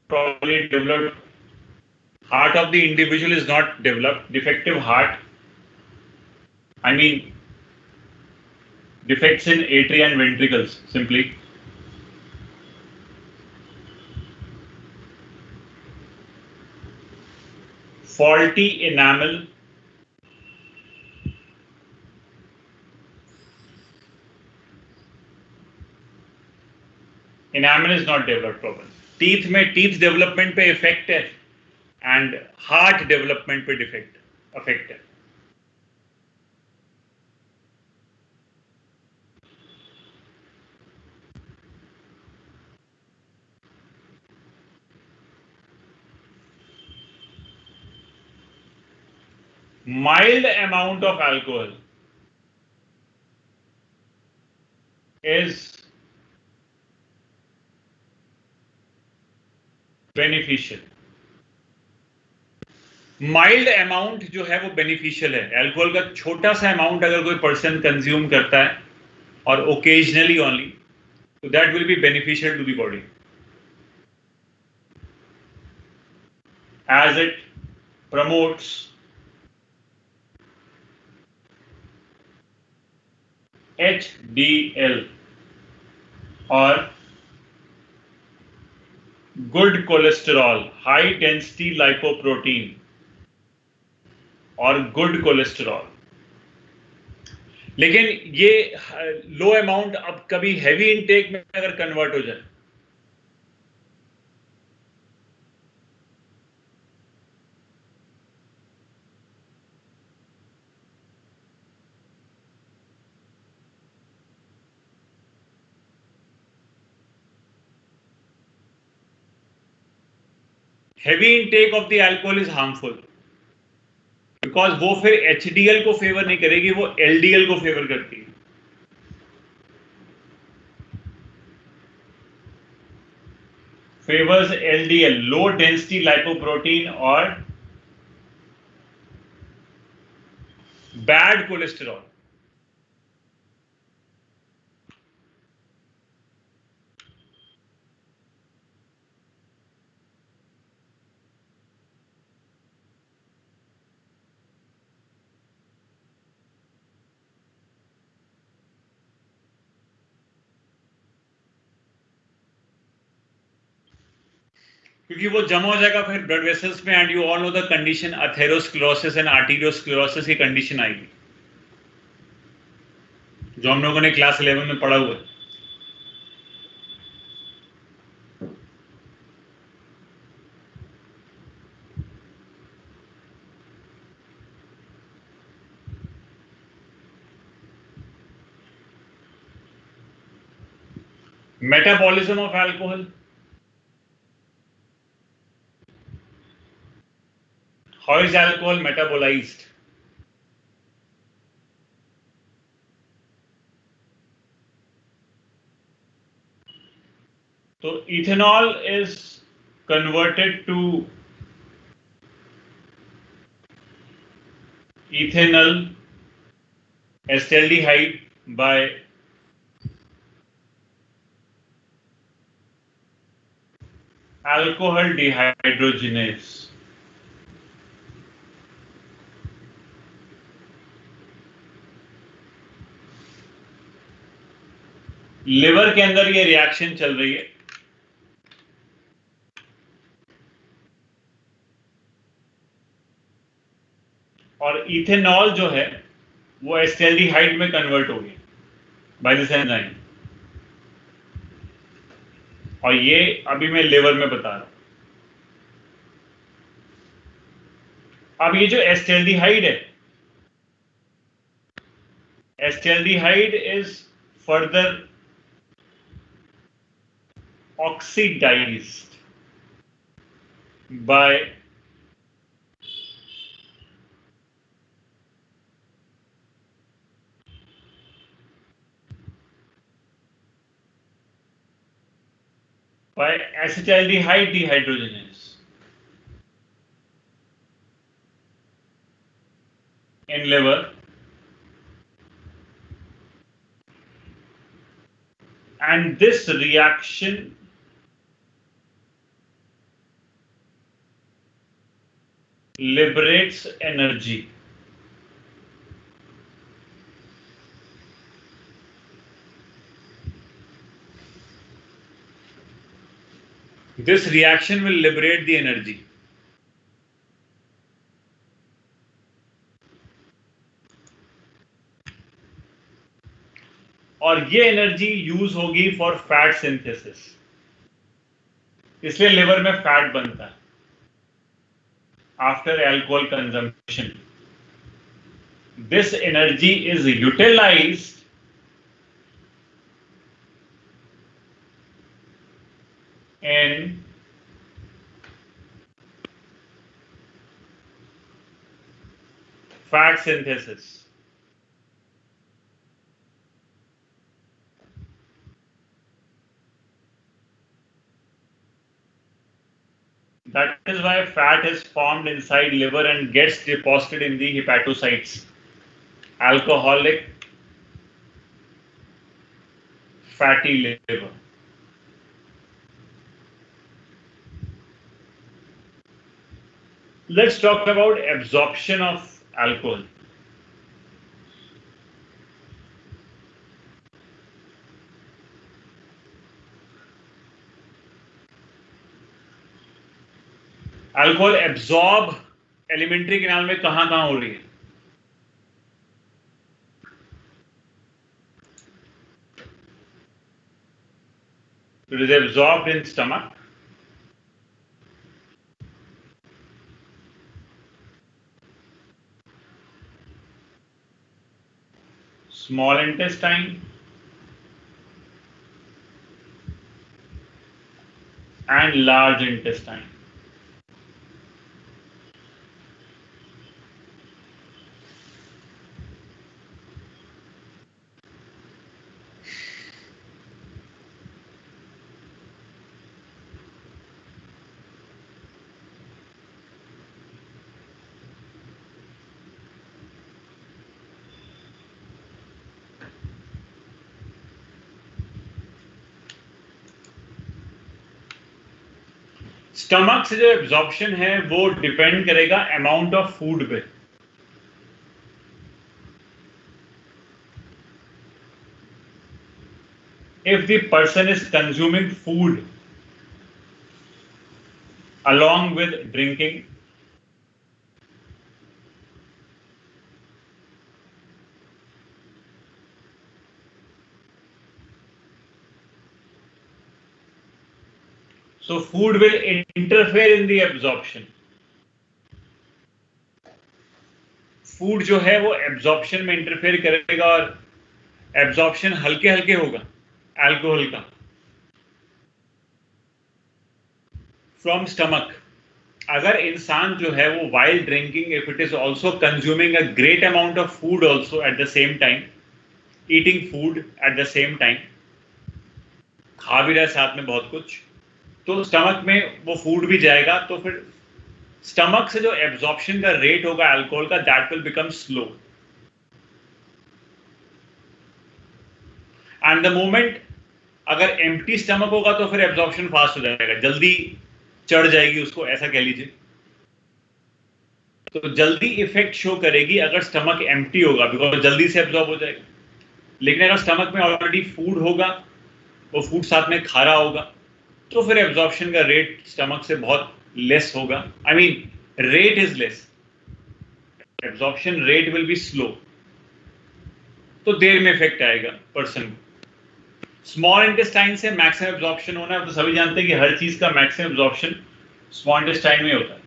properly developed, heart of the individual is not developed, defective heart, I mean defects in atria and ventricles simply. Faulty enamel, enamel is not developed properly. Teeth में teeth development पे effect है and heart development पे defect affect है. Mild amount of alcohol is beneficial. Mild amount जो है वो beneficial है. Alcohol का छोटा सा अमाउंट अगर कोई पर्सन कंज्यूम करता है और ओकेजनली ओनली, तो that will be beneficial to the body as it promotes HDL or good cholesterol, high density lipoprotein और गुड कोलेस्टेरॉल. लेकिन ये लो अमाउंट अब कभी हैवी इनटेक में अगर कन्वर्ट हो जाए, heavy intake of the alcohol is harmful because वो फिर एचडीएल को फेवर नहीं करेगी, वो एलडीएल को फेवर करती है. Favours LDL, low density lipoprotein और बैड कोलेस्टेरॉल. क्योंकि वो जमा हो जाएगा फिर ब्लड वेसल्स में and you all know the condition atherosclerosis and arteriosclerosis की कंडीशन आएगी जो हम लोगों ने क्लास 11 में पढ़ा हुआ है. Metabolism of alcohol. How is alcohol metabolized? So ethanol is converted to ethanol acetaldehyde by alcohol dehydrogenase. Liver के अंदर ये रिएक्शन चल रही है और इथेनॉल जो है वो एसिटाल्डिहाइड में कन्वर्ट हो गया बाय दिस एंजाइम, और ये अभी मैं लिवर में बता रहा हूं. अब ये जो एसिटाल्डिहाइड है, acetaldehyde is further oxidized by acetaldehyde dehydrogenase. in liver, and this reaction liberates energy. This reaction will liberate the energy. और ये एनर्जी यूज होगी फॉर फैट सिंथेसिस, इसलिए लिवर में फैट बनता है after alcohol consumption. This energy is utilised in fat synthesis. That is why fat is formed inside liver and gets deposited in the hepatocytes. Alcoholic fatty liver. Let's talk about absorption of alcohol. Alcohol absorb alimentary canal में कहां हो रही है? It is absorbed in stomach. Small intestine and large intestine. Stomach से जो absorption है वो depend करेगा अमाउंट ऑफ फूड पे. If the person is consuming food along with drinking, so food will interfere in the absorption. Food जो है वो absorption में इंटरफेयर करेगा और एब्जॉर्प्शन हल्के हल्के होगा अल्कोहल का फ्रॉम स्टमक. अगर इंसान जो है वो while drinking, if it is also consuming a great amount of food also eight the same time, eating food at the same time, खा भी रहा है साथ में बहुत कुछ, तो स्टमक में वो फूड भी जाएगा, तो फिर स्टमक से जो एब्जॉर्प्शन का रेट होगा अल्कोहल का, that will become slow. And the moment अगर एम्प्टी स्टमक होगा तो फिर एब्जॉर्प्शन फास्ट हो जाएगा, जल्दी चढ़ जाएगी उसको, ऐसा कह लीजिए. तो जल्दी इफेक्ट शो करेगी अगर स्टमक एम्प्टी होगा, बिकॉज जल्दी से एब्जॉर्ब हो जाएगा. लेकिन अगर स्टमक में ऑलरेडी फूड होगा, वो फूड साथ में खा रहा होगा, तो फिर एब्जॉर्प्शन का रेट स्टमक से बहुत लेस होगा. I mean rate is less, absorption rate will be slow, तो देर में इफेक्ट आएगा पर्सन को. स्मॉल इंटेस्टाइन से मैक्सिमम एब्जॉर्प्शन होना है, तो सभी जानते हैं कि हर चीज का मैक्सिमम एब्जॉर्प्शन स्मॉल इंटेस्टाइन में होता है.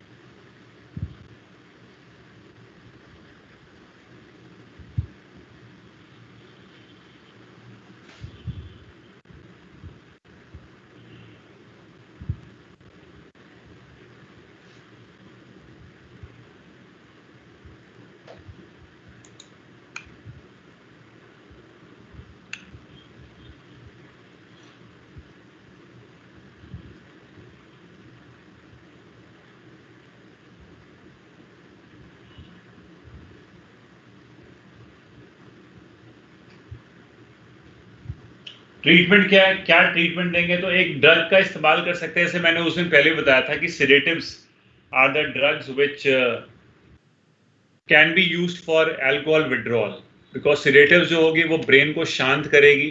ट्रीटमेंट क्या है, क्या ट्रीटमेंट देंगे? तो एक ड्रग का इस्तेमाल कर सकते हैं, जैसे मैंने उस दिन पहले बताया था कि sedatives are the drugs which can be used for alcohol withdrawal, because sedatives जो होगी वो ब्रेन को शांत करेगी,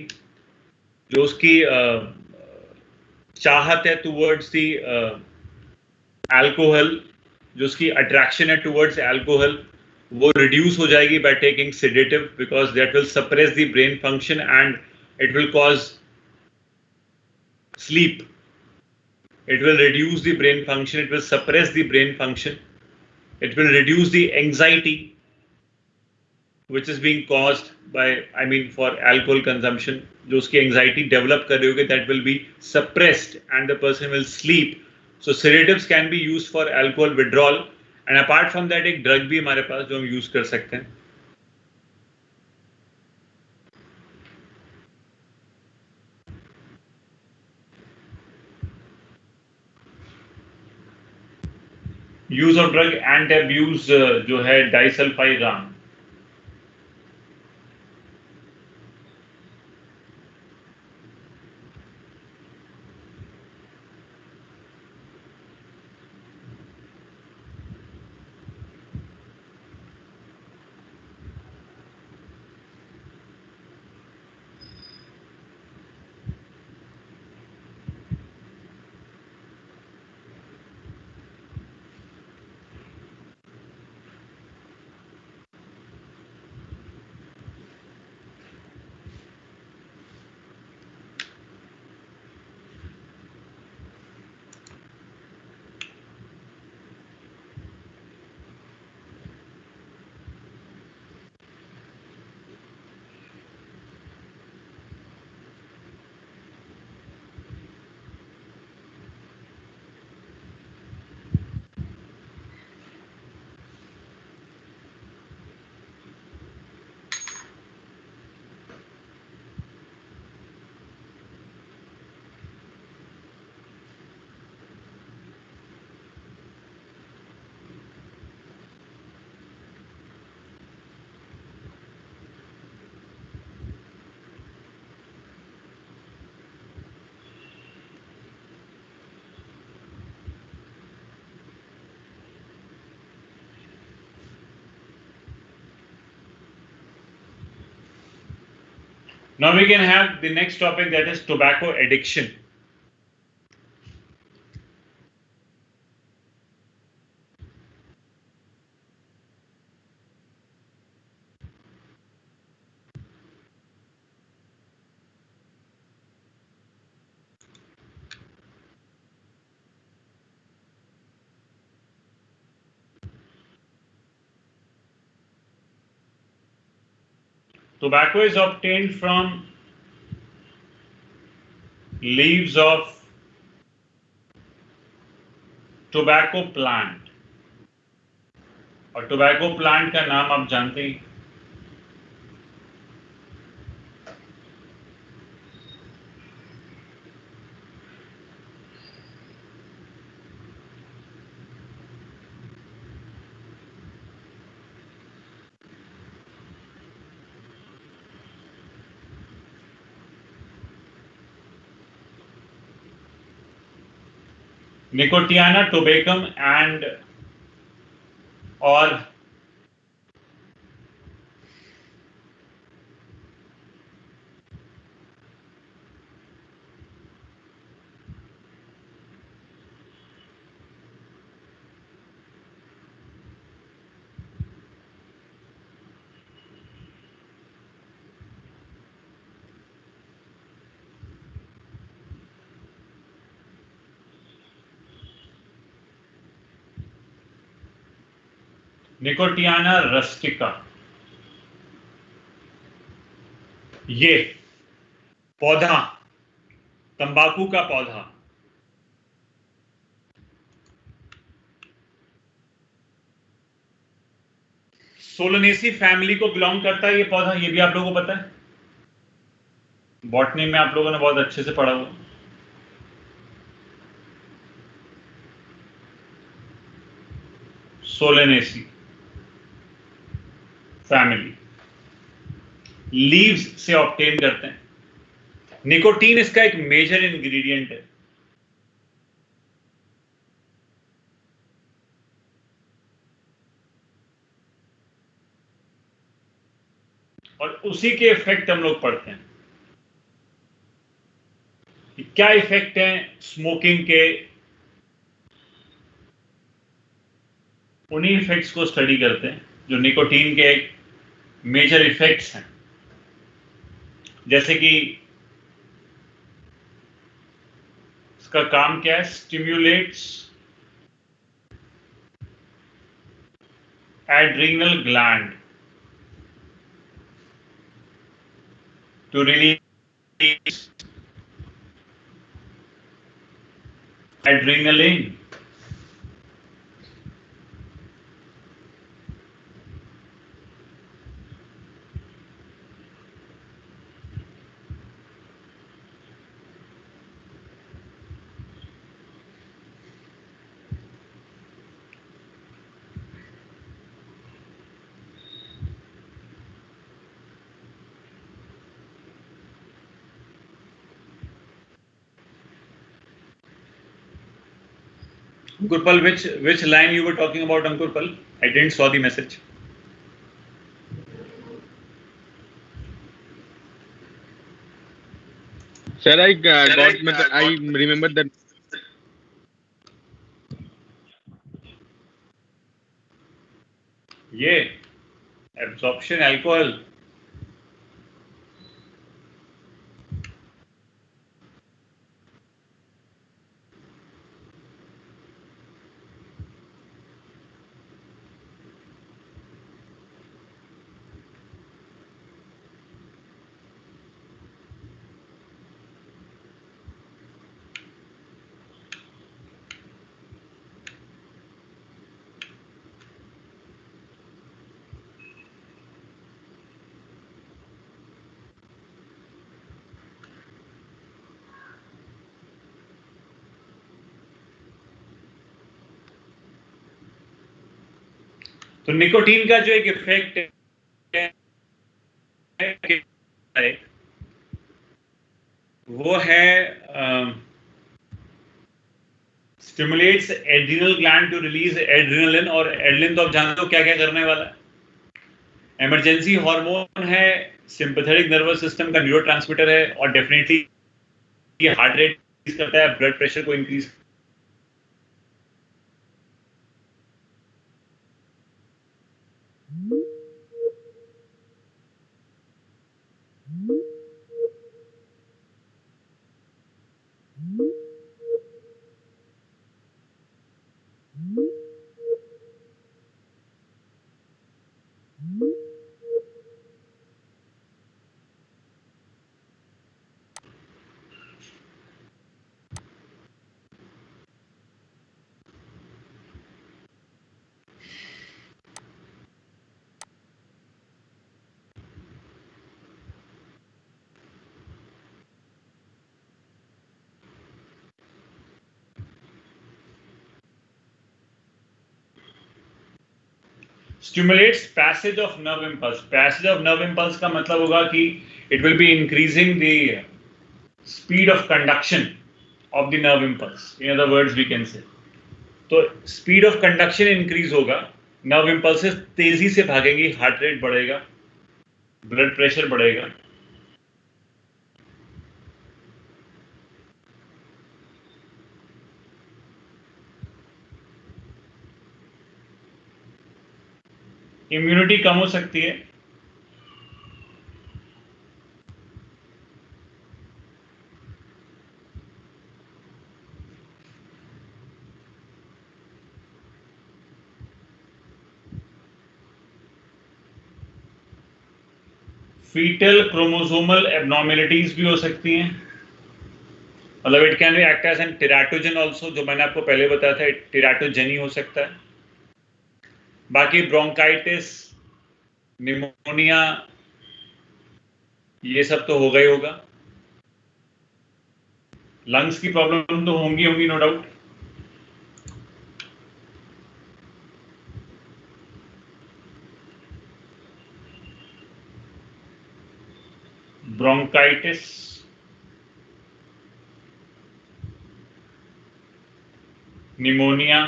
जो उसकी चाहत है टुवर्ड्स दी अल्कोहल, जो उसकी अट्रैक्शन है टुवर्ड्स अल्कोहल, वो रिड्यूस हो जाएगी by taking sedative, because that will suppress the brain function and it will cause sleep. It will reduce the brain function, it will suppress the brain function, it will reduce the anxiety which is being caused by, for alcohol consumption. जो उसकी anxiety develop कर रही होगी, that will be suppressed and the person will sleep. So sedatives can be used for alcohol withdrawal, and apart from that एक drug भी हमारे पास जो हम use कर सकते हैं. Use of drug and abuse जो है डाइसल्फाइराम. Now we can have the next topic, that is tobacco addiction. Tobacco is obtained from leaves of tobacco plant, और tobacco plant का नाम आप जानते हैं. Nicotiana tobacum and or Nicotiana rustica, ये पौधा, तंबाकू का पौधा, सोलनेसी फैमिली को बिलोंग करता है ये पौधा. ये भी आप लोगों को पता है, बॉटनी में आप लोगों ने बहुत अच्छे से पढ़ा हुआ. सोलनेसी फैमिली लीव्स से ऑब्टेन करते हैं. निकोटीन इसका एक मेजर इंग्रेडिएंट है। और उसी के इफेक्ट हम लोग पढ़ते हैं कि क्या इफेक्ट हैं स्मोकिंग के, उन्हीं इफेक्ट्स को स्टडी करते हैं जो निकोटीन के एक मेजर इफेक्ट्स हैं। जैसे कि इसका काम क्या है, stimulates adrenal gland to release adrenaline. Ankurpal, which line you were talking about, Ankurpal? I didn't saw the message. Sir, I remember that. ये absorption alcohol. तो निकोटीन का जो एक इफेक्ट है वो है stimulates adrenal gland to release adrenaline. और adrenaline तो आप जानते हो क्या क्या करने वाला है, इमरजेंसी हार्मोन है, सिंपैथेटिक नर्वस सिस्टम का न्यूरोट्रांसमीटर है, और डेफिनेटली ये हार्ट रेट इंक्रीज करता है, ब्लड प्रेशर को increase stimulates passage of nerve impulse. Passage of nerve impulse का मतलब होगा कि it will be increasing the speed of conduction of the nerve impulse. In other words, we can say. तो speed of conduction increase होगा, nerve impulses तेजी से भागेंगी, heart rate बढ़ेगा, blood pressure बढ़ेगा। इम्यूनिटी कम हो सकती है, फीटल क्रोमोसोमल एबनॉर्मेलिटीज भी हो सकती हैं, मतलब it can be act as an teratogen also, जो मैंने आपको पहले बताया था, टेराटोजन ही हो सकता है। बाकी ब्रोंकाइटिस, निमोनिया, ये सब तो होगा ही होगा। लंग्स की प्रॉब्लम तो होंगी नो डाउट। ब्रोंकाइटिस, निमोनिया,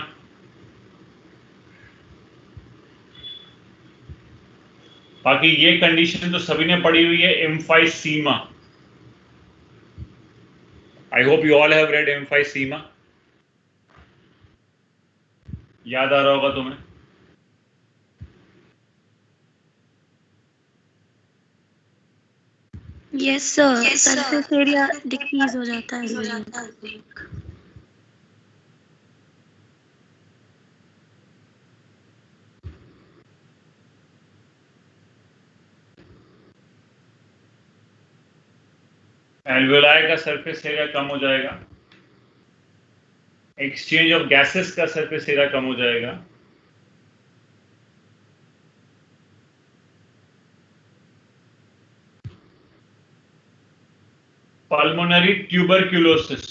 बाकी ये कंडीशन तो सभी ने पढ़ी हुई है, emphysema. I hope you all have read emphysema. याद आ रहा होगा तुम्हें। Yes sir, surface area decrease हो जाता है। एल्वेलाई का सरफेस एरिया कम हो जाएगा, एक्सचेंज ऑफ गैसेस का सरफेस एरिया कम हो जाएगा, पल्मोनरी ट्यूबरक्यूलोसिस,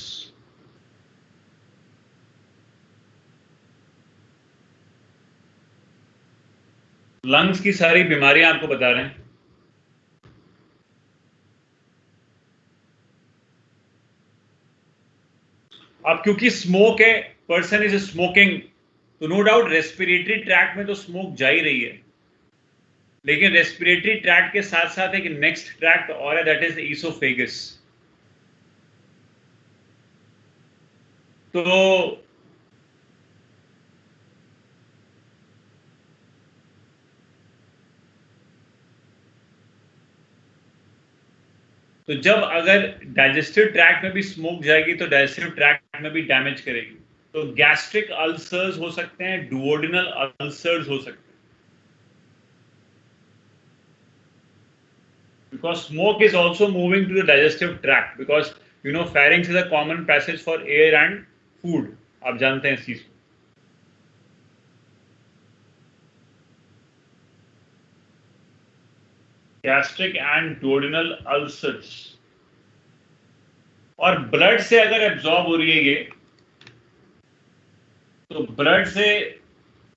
लंग्स की सारी बीमारियां आपको बता रहे हैं। अब क्योंकि स्मोक है, पर्सन इज स्मोकिंग, तो नो डाउट रेस्पिरेटरी ट्रैक्ट में तो स्मोक जा ही रही है, लेकिन रेस्पिरेटरी ट्रैक्ट के साथ साथ एक नेक्स्ट ट्रैक्ट और है, दैट इज ईसोफेगस। तो जब अगर डाइजेस्टिव ट्रैक्ट में भी स्मोक जाएगी तो डाइजेस्टिव ट्रैक्ट में भी डैमेज करेगी, तो गैस्ट्रिक अल्सर्स हो सकते हैं, डुओडिनल अल्सर्स हो सकते हैं, because smoke is also moving to the digestive tract, because you know pharynx is a common passage for air and food, आप जानते हैं इस चीज को। गैस्ट्रिक एंड डुओडिनल अल्सर्स, और ब्लड से अगर एब्जॉर्ब हो रही है ये, तो ब्लड से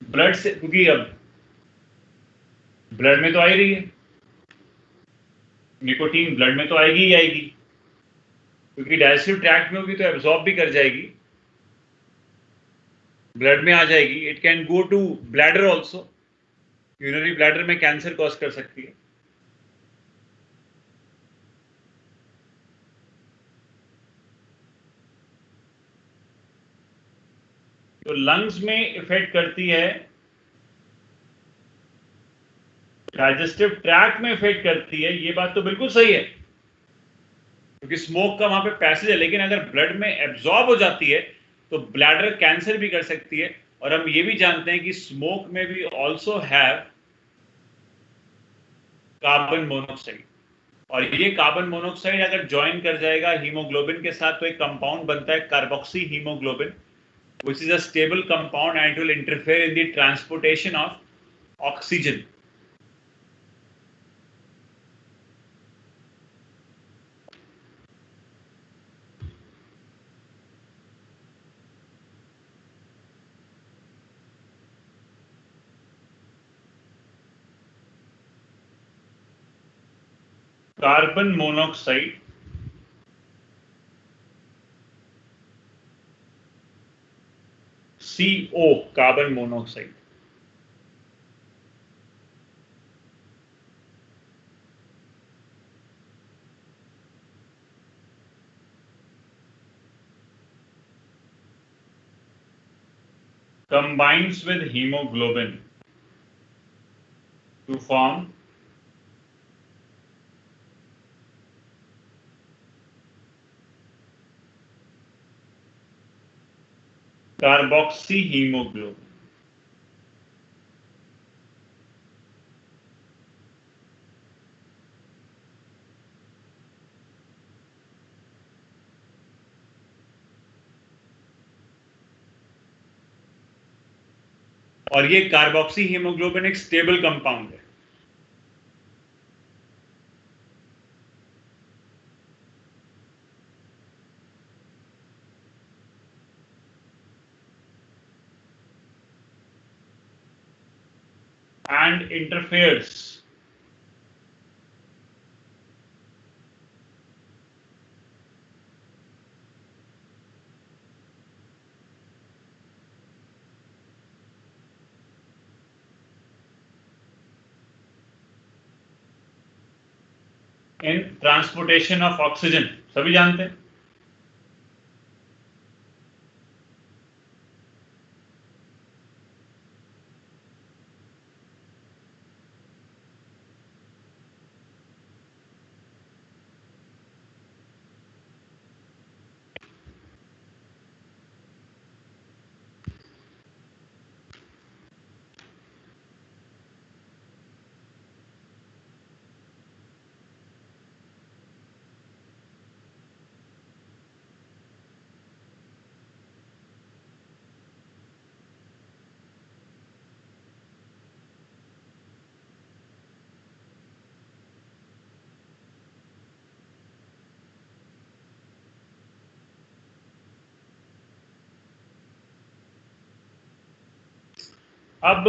क्योंकि अब ब्लड में तो आ ही रही है, निकोटीन ब्लड में तो आएगी ही आएगी, क्योंकि डाइजेस्टिव ट्रैक्ट में होगी तो एब्जॉर्ब भी कर जाएगी, ब्लड में आ जाएगी। It can go to bladder also, urinary bladder में कैंसर कॉज कर सकती है। तो लंग्स में इफेक्ट करती है, डाइजेस्टिव ट्रैक्ट में इफेक्ट करती है, ये बात तो बिल्कुल सही है, क्योंकि स्मोक का वहां पे पैसेज है, लेकिन अगर ब्लड में एब्जॉर्ब हो जाती है तो ब्लैडर कैंसर भी कर सकती है। और हम ये भी जानते हैं कि स्मोक में भी ऑल्सो हैव कार्बन मोनोऑक्साइड, और ये कार्बन मोनोऑक्साइड अगर ज्वाइन कर जाएगा हीमोग्लोबिन के साथ तो एक कंपाउंड बनता है carboxy haemoglobin, which is a stable compound and it will interfere in the transportation of oxygen. Carbon monoxide CO, carbon monoxide, combines with hemoglobin to form carboxy hemoglobin। और ये कार्बोक्सी हीमोग्लोबिन एक stable compound है। and interferes in transportation of oxygen, सभी जानते हैं। अब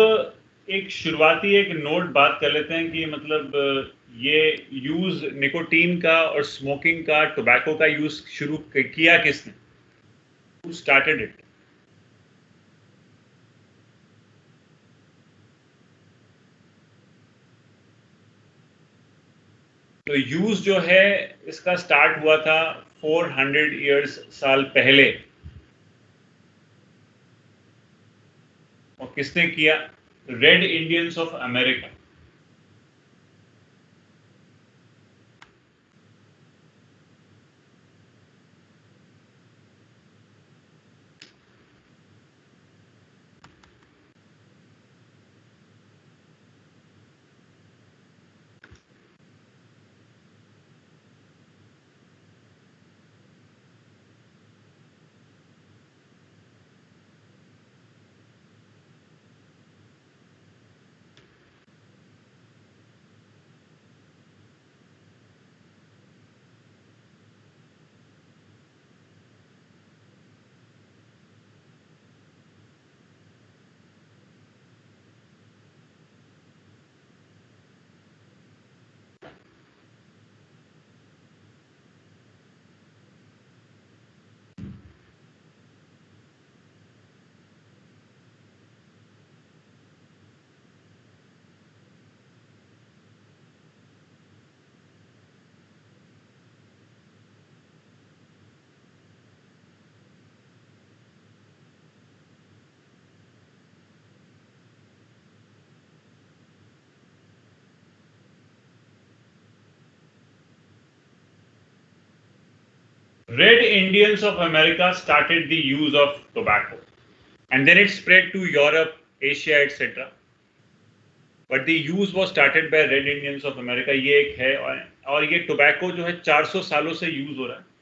एक शुरुआती एक नोट बात कर लेते हैं कि मतलब ये यूज निकोटीन का और स्मोकिंग का, टोबैको का यूज शुरू किया किसने? Who started it? तो यूज जो है इसका स्टार्ट हुआ था 400 इयर्स साल पहले। और किसने किया? Red Indians of America. Red Indians of America started the use of tobacco, and then it spread to Europe, Asia, etc. But the use was started by Red Indians of America. ये एक है, और ये tobacco जो है 400 सालों से use हो रहा है।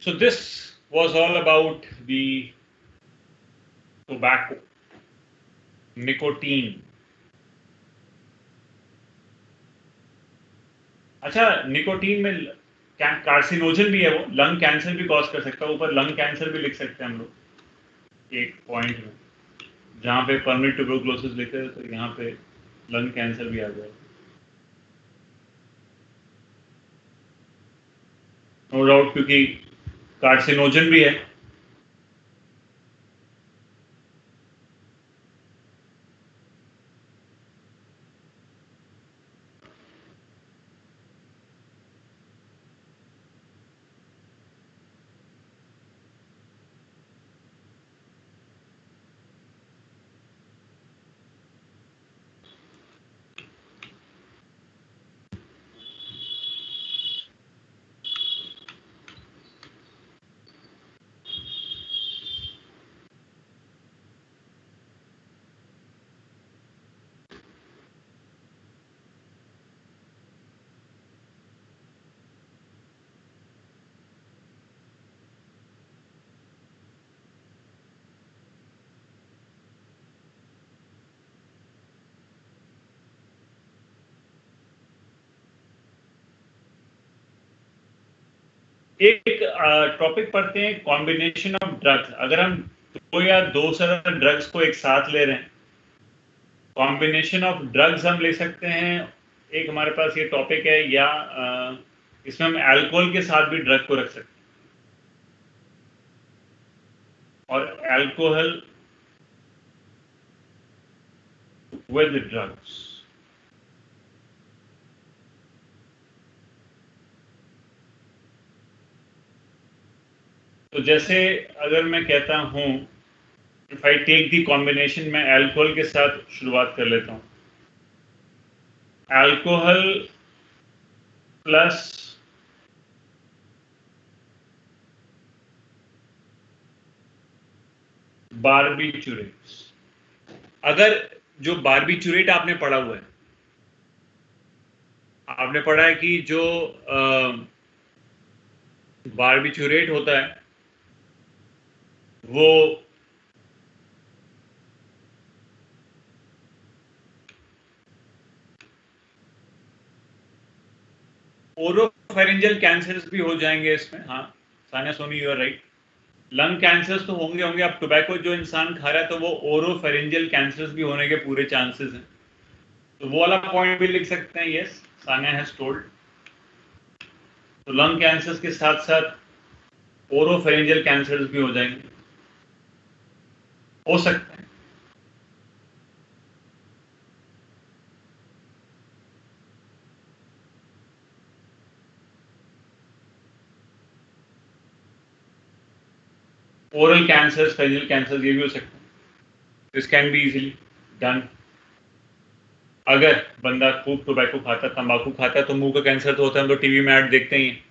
So this was all about the tobacco, nicotine. अच्छा, निकोटीन में कार्सिनोजन भी है, वो लंग कैंसर भी कॉज कर सकता है। ऊपर लंग कैंसर भी लिख सकते हैं हम लोग एक पॉइंट में, जहाँ पे परमिट ट्यूबरकुलोसिस लिखे हैं, तो यहाँ पे लंग कैंसर भी आ जाएगा। नो डाउट, क्योंकि कार्सिनोजन भी है। एक टॉपिक पढ़ते हैं, कॉम्बिनेशन ऑफ ड्रग्स। अगर हम दो या दो से ज्यादा ड्रग्स को एक साथ ले रहे हैं, कॉम्बिनेशन ऑफ ड्रग्स हम ले सकते हैं, एक हमारे पास ये टॉपिक है, या इसमें हम अल्कोहल के साथ भी ड्रग को रख सकते हैं, और अल्कोहल विद ड्रग्स। तो जैसे अगर मैं कहता हूं, if I take the combination, मैं अल्कोहल के साथ शुरुआत कर लेता हूं, अल्कोहल प्लस बार्बिचुरेट्स। अगर जो बार्बिचुरेट आपने पढ़ा हुआ है, आपने पढ़ा है कि जो बार्बिचुरेट होता है वो ओरोफेरिंजियल कैंसर्स भी हो जाएंगे इसमें। हाँ Sania Soni, you are right. Lung cancers तो होंगे होंगे। अब टोबैको जो इंसान खा रहा है तो वो ओरोफेरिंजियल कैंसर्स भी होने के पूरे चांसेस हैं, तो वो वाला पॉइंट भी लिख सकते हैं। Yes, Sania has told. तो लंग कैंसर्स के साथ साथ ओरोफेरिंजियल कैंसर्स भी हो जाएंगे, हो सकते हैं। ओरल कैंसर्स, फेजियल कैंसर्स, ये भी हो सकते हैं। This can be easily done. अगर बंदा खूब टोबैको खाता, तंबाकू खाता, तो मुंह का कैंसर तो होता है, हम तो टीवी में ऐड देखते ही हैं।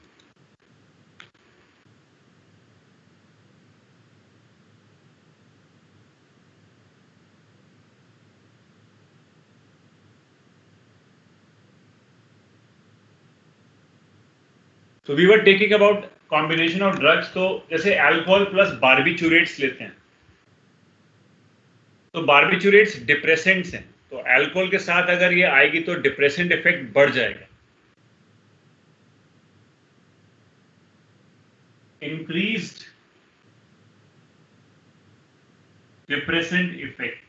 So we were taking about combination of drugs। तो जैसे अल्कोहल प्लस बार्बिचुरेट्स लेते हैं, तो बार्बिचुरेट्स डिप्रेसेंट्स हैं, तो अल्कोहल के साथ अगर ये आएगी तो डिप्रेसेंट इफेक्ट बढ़ जाएगा, इंक्रीज्ड डिप्रेसेंट इफेक्ट।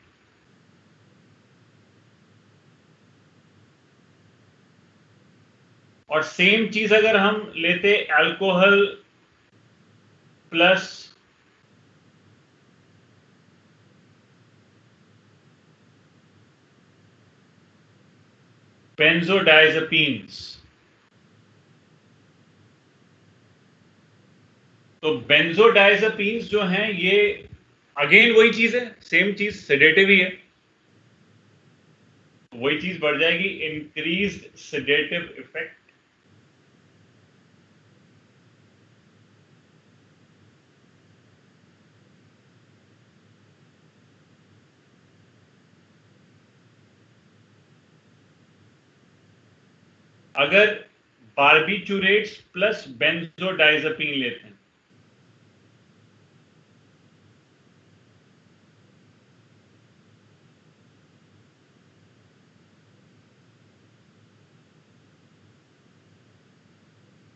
और सेम चीज अगर हम लेते अल्कोहल प्लस बेंजोडायजेपिन्स, तो बेंजोडायजेपिन्स जो हैं ये अगेन वही चीज है, सेम चीज, सेडेटिव ही है, वही चीज बढ़ जाएगी, इंक्रीज्ड सेडेटिव इफेक्ट। अगर बार्बिचुरेट्स प्लस बेंजोडायजेपिन लेते हैं,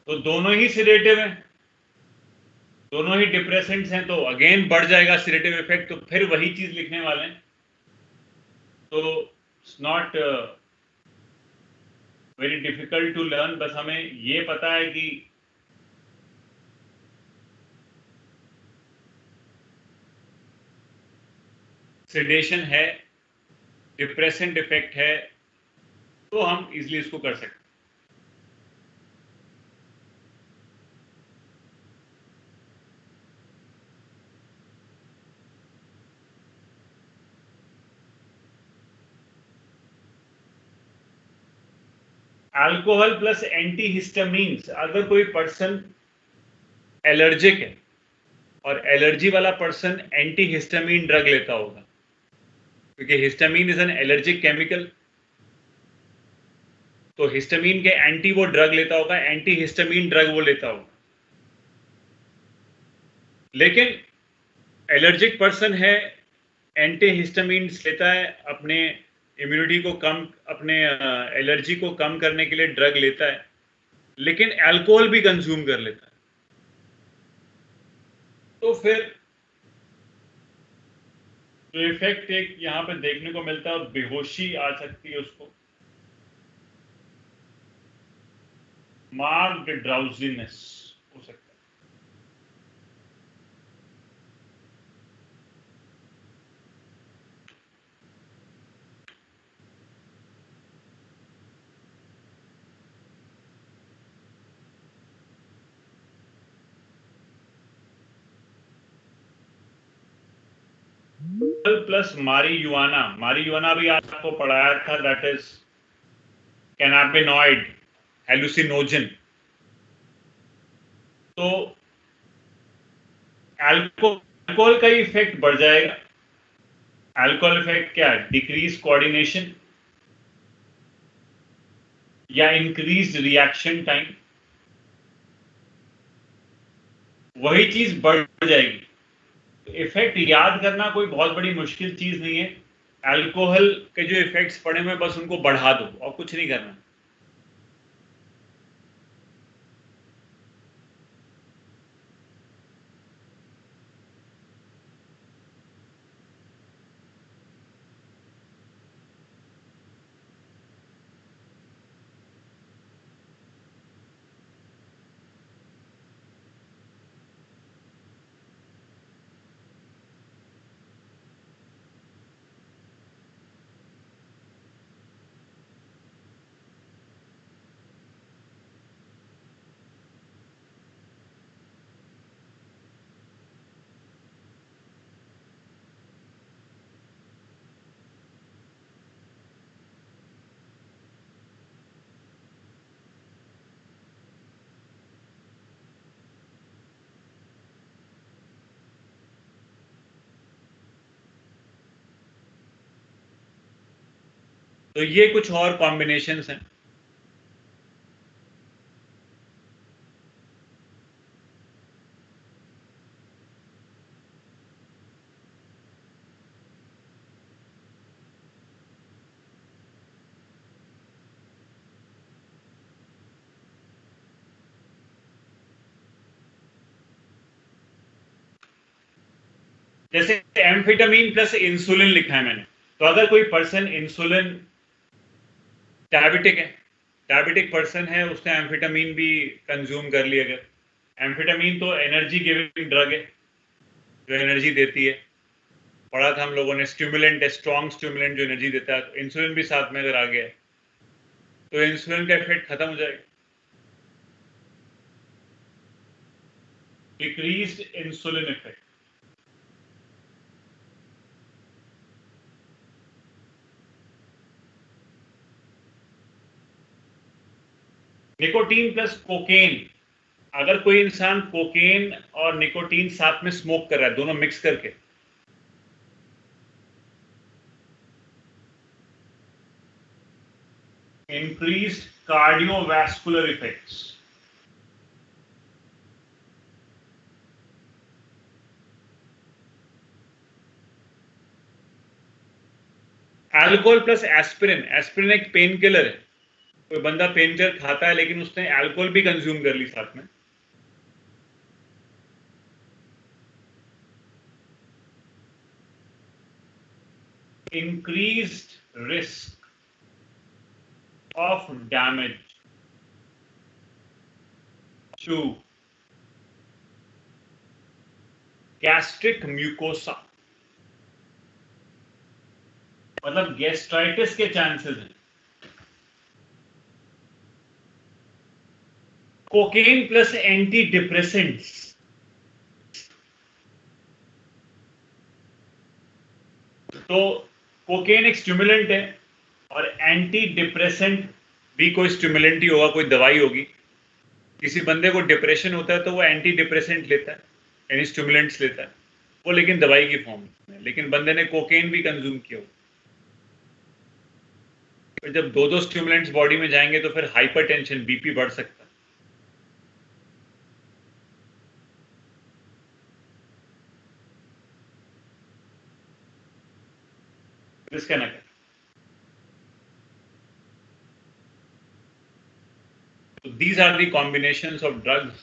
तो दोनों ही सिडेटिव हैं, दोनों ही डिप्रेसेंट्स हैं, तो अगेन बढ़ जाएगा सिडेटिव इफेक्ट। तो फिर वही चीज लिखने वाले हैं। तो it's not very difficult to learn, बस हमें ये पता है कि सेडेशन है, डिप्रेसेंट इफेक्ट है, तो हम इजीली इसको कर सकते हैं। अल्कोहल प्लस एंटीहिस्टामिन्स, अगर कोई पर्सन एलर्जिक है और एलर्जी वाला पर्सन एंटीहिस्टामिन ड्रग लेता होगा, क्योंकि histamine is an allergic chemical, तो हिस्टामिन के एंटी वो ड्रग लेता होगा, एंटीहिस्टामिन ड्रग वो लेता होगा। लेकिन एलर्जिक पर्सन है, एंटीहिस्टामिन लेता है, अपने इम्यूनिटी को कम, अपने एलर्जी को कम करने के लिए ड्रग लेता है, लेकिन अल्कोहल भी कंज्यूम कर लेता है, तो फिर तो इफेक्ट एक यहाँ पे देखने को मिलता है, और बेहोशी आ सकती है उसको, मार्क्ड ड्राउजीनेस हो सकता है। प्लस मारीजुआना भी आपको पढ़ाया था, दैट इज कैनाबिनॉइड हेलुसिनोजन। तो अल्कोहल का इफेक्ट बढ़ जाएगा। अल्कोहल इफेक्ट क्या है? डिक्रीज कोऑर्डिनेशन या इंक्रीज रिएक्शन टाइम, वही चीज बढ़ जाएगी। इफेक्ट याद करना कोई बहुत बड़ी मुश्किल चीज नहीं है। अल्कोहल के जो इफेक्ट्स पड़े हुए बस उनको बढ़ा दो और कुछ नहीं करना। तो ये कुछ और कॉम्बिनेशंस हैं। जैसे एम्फेटामीन प्लस इंसुलिन लिखा है मैंने, तो अगर कोई पर्सन इंसुलिन डायबिटिक है, डायबिटिक पर्सन है, उसने एम्फेटामीन भी कंज्यूम कर लिया, अगर एम्फेटामीन तो एनर्जी गिविंग ड्रग है जो एनर्जी देती है, पढ़ा था हम लोगों ने, स्टिमुलेंट है, स्ट्रॉन्ग स्टिमुलेंट जो एनर्जी देता है। तो इंसुलिन भी साथ में अगर आ गया है तो इंसुलिन का इफेक्ट खत्म हो जाएगा। Decreased insulin effect. Nicotine plus cocaine, अगर कोई इंसान कोकेन और निकोटीन साथ में स्मोक कर रहा है, दोनों मिक्स करके, increased cardiovascular effects. Alcohol plus aspirin, aspirin एक पेन किलर है, कोई बंदा पेन किलर खाता है लेकिन उसने अल्कोहल भी कंज्यूम कर ली साथ में, increased risk of damage to gastric mucosa, मतलब गैस्ट्राइटिस के चांसेस हैं। कोकेन प्लस एंटी डिप्रेसेंट्स, तो कोकेन एक स्टिमुलेंट है और एंटी डिप्रेसेंट भी कोई स्टिमुलेंट ही होगा, कोई दवाई होगी। किसी बंदे को डिप्रेशन होता है तो वो एंटी डिप्रेसेंट लेता है, यानी स्टिमुलेंट्स लेता है वो, लेकिन दवाई की फॉर्म में। लेकिन बंदे ने कोकेन भी कंज्यूम किया हो, तो जब दो स्टिमुलेंट्स बॉडी में जाएंगे तो फिर हाइपरटेंशन, बीपी बढ़ सकता है। Disconnect. So these are the combinations of drugs.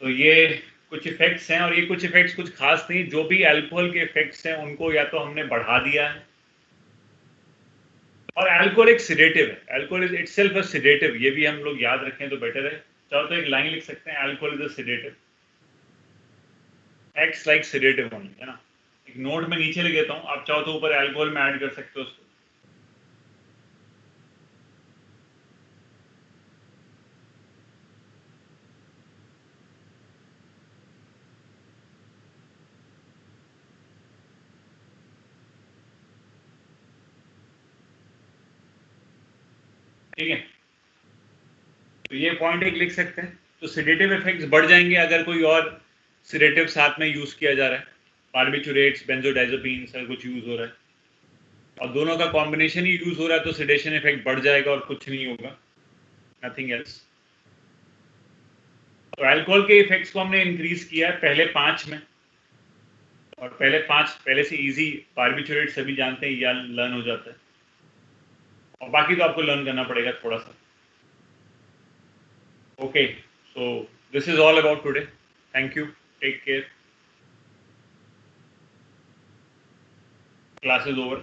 तो ये कुछ इफेक्ट्स हैं, और ये कुछ इफेक्ट्स कुछ खास नहीं, जो भी अल्कोहल के इफेक्ट्स हैं उनको या तो हमने बढ़ा दिया है, और अल्कोहल एक सिडेटिव है, alcohol is itself a sedative, ये भी हम लोग याद रखें तो बेटर है। चाहो तो एक लाइन लिख सकते हैं, alcohol is a sedative, acts like sedative only, है ना। एक नोट में नीचे लिख देता हूं, आप चाहो तो ऊपर अल्कोहल में ऐड कर सकते हो उसको। ठीक है, तो ये पॉइंट एक लिख सकते हैं। तो सिडेटिव इफेक्ट्स बढ़ जाएंगे अगर कोई और सिडेटिव साथ में यूज किया जा रहा है, बार्बिटूरेट्स, बेंजोडाइज़ेपिन्स अगर कुछ यूज हो रहा है, और दोनों का कॉम्बिनेशन ही यूज हो रहा है, तो सिडेशन इफेक्ट बढ़ जाएगा और कुछ नहीं होगा, नथिंग एल्स। तो अल्कोहल के इफेक्ट्स को हमने इंक्रीज किया है पहले 5 में, और पहले से इजी, बार्बिटूरेट सभी जानते हैं, या लर्न हो जाता है, और बाकी तो आपको लर्न करना पड़ेगा थोड़ा सा। Okay, so this is all about today, thank you, take care, class is over.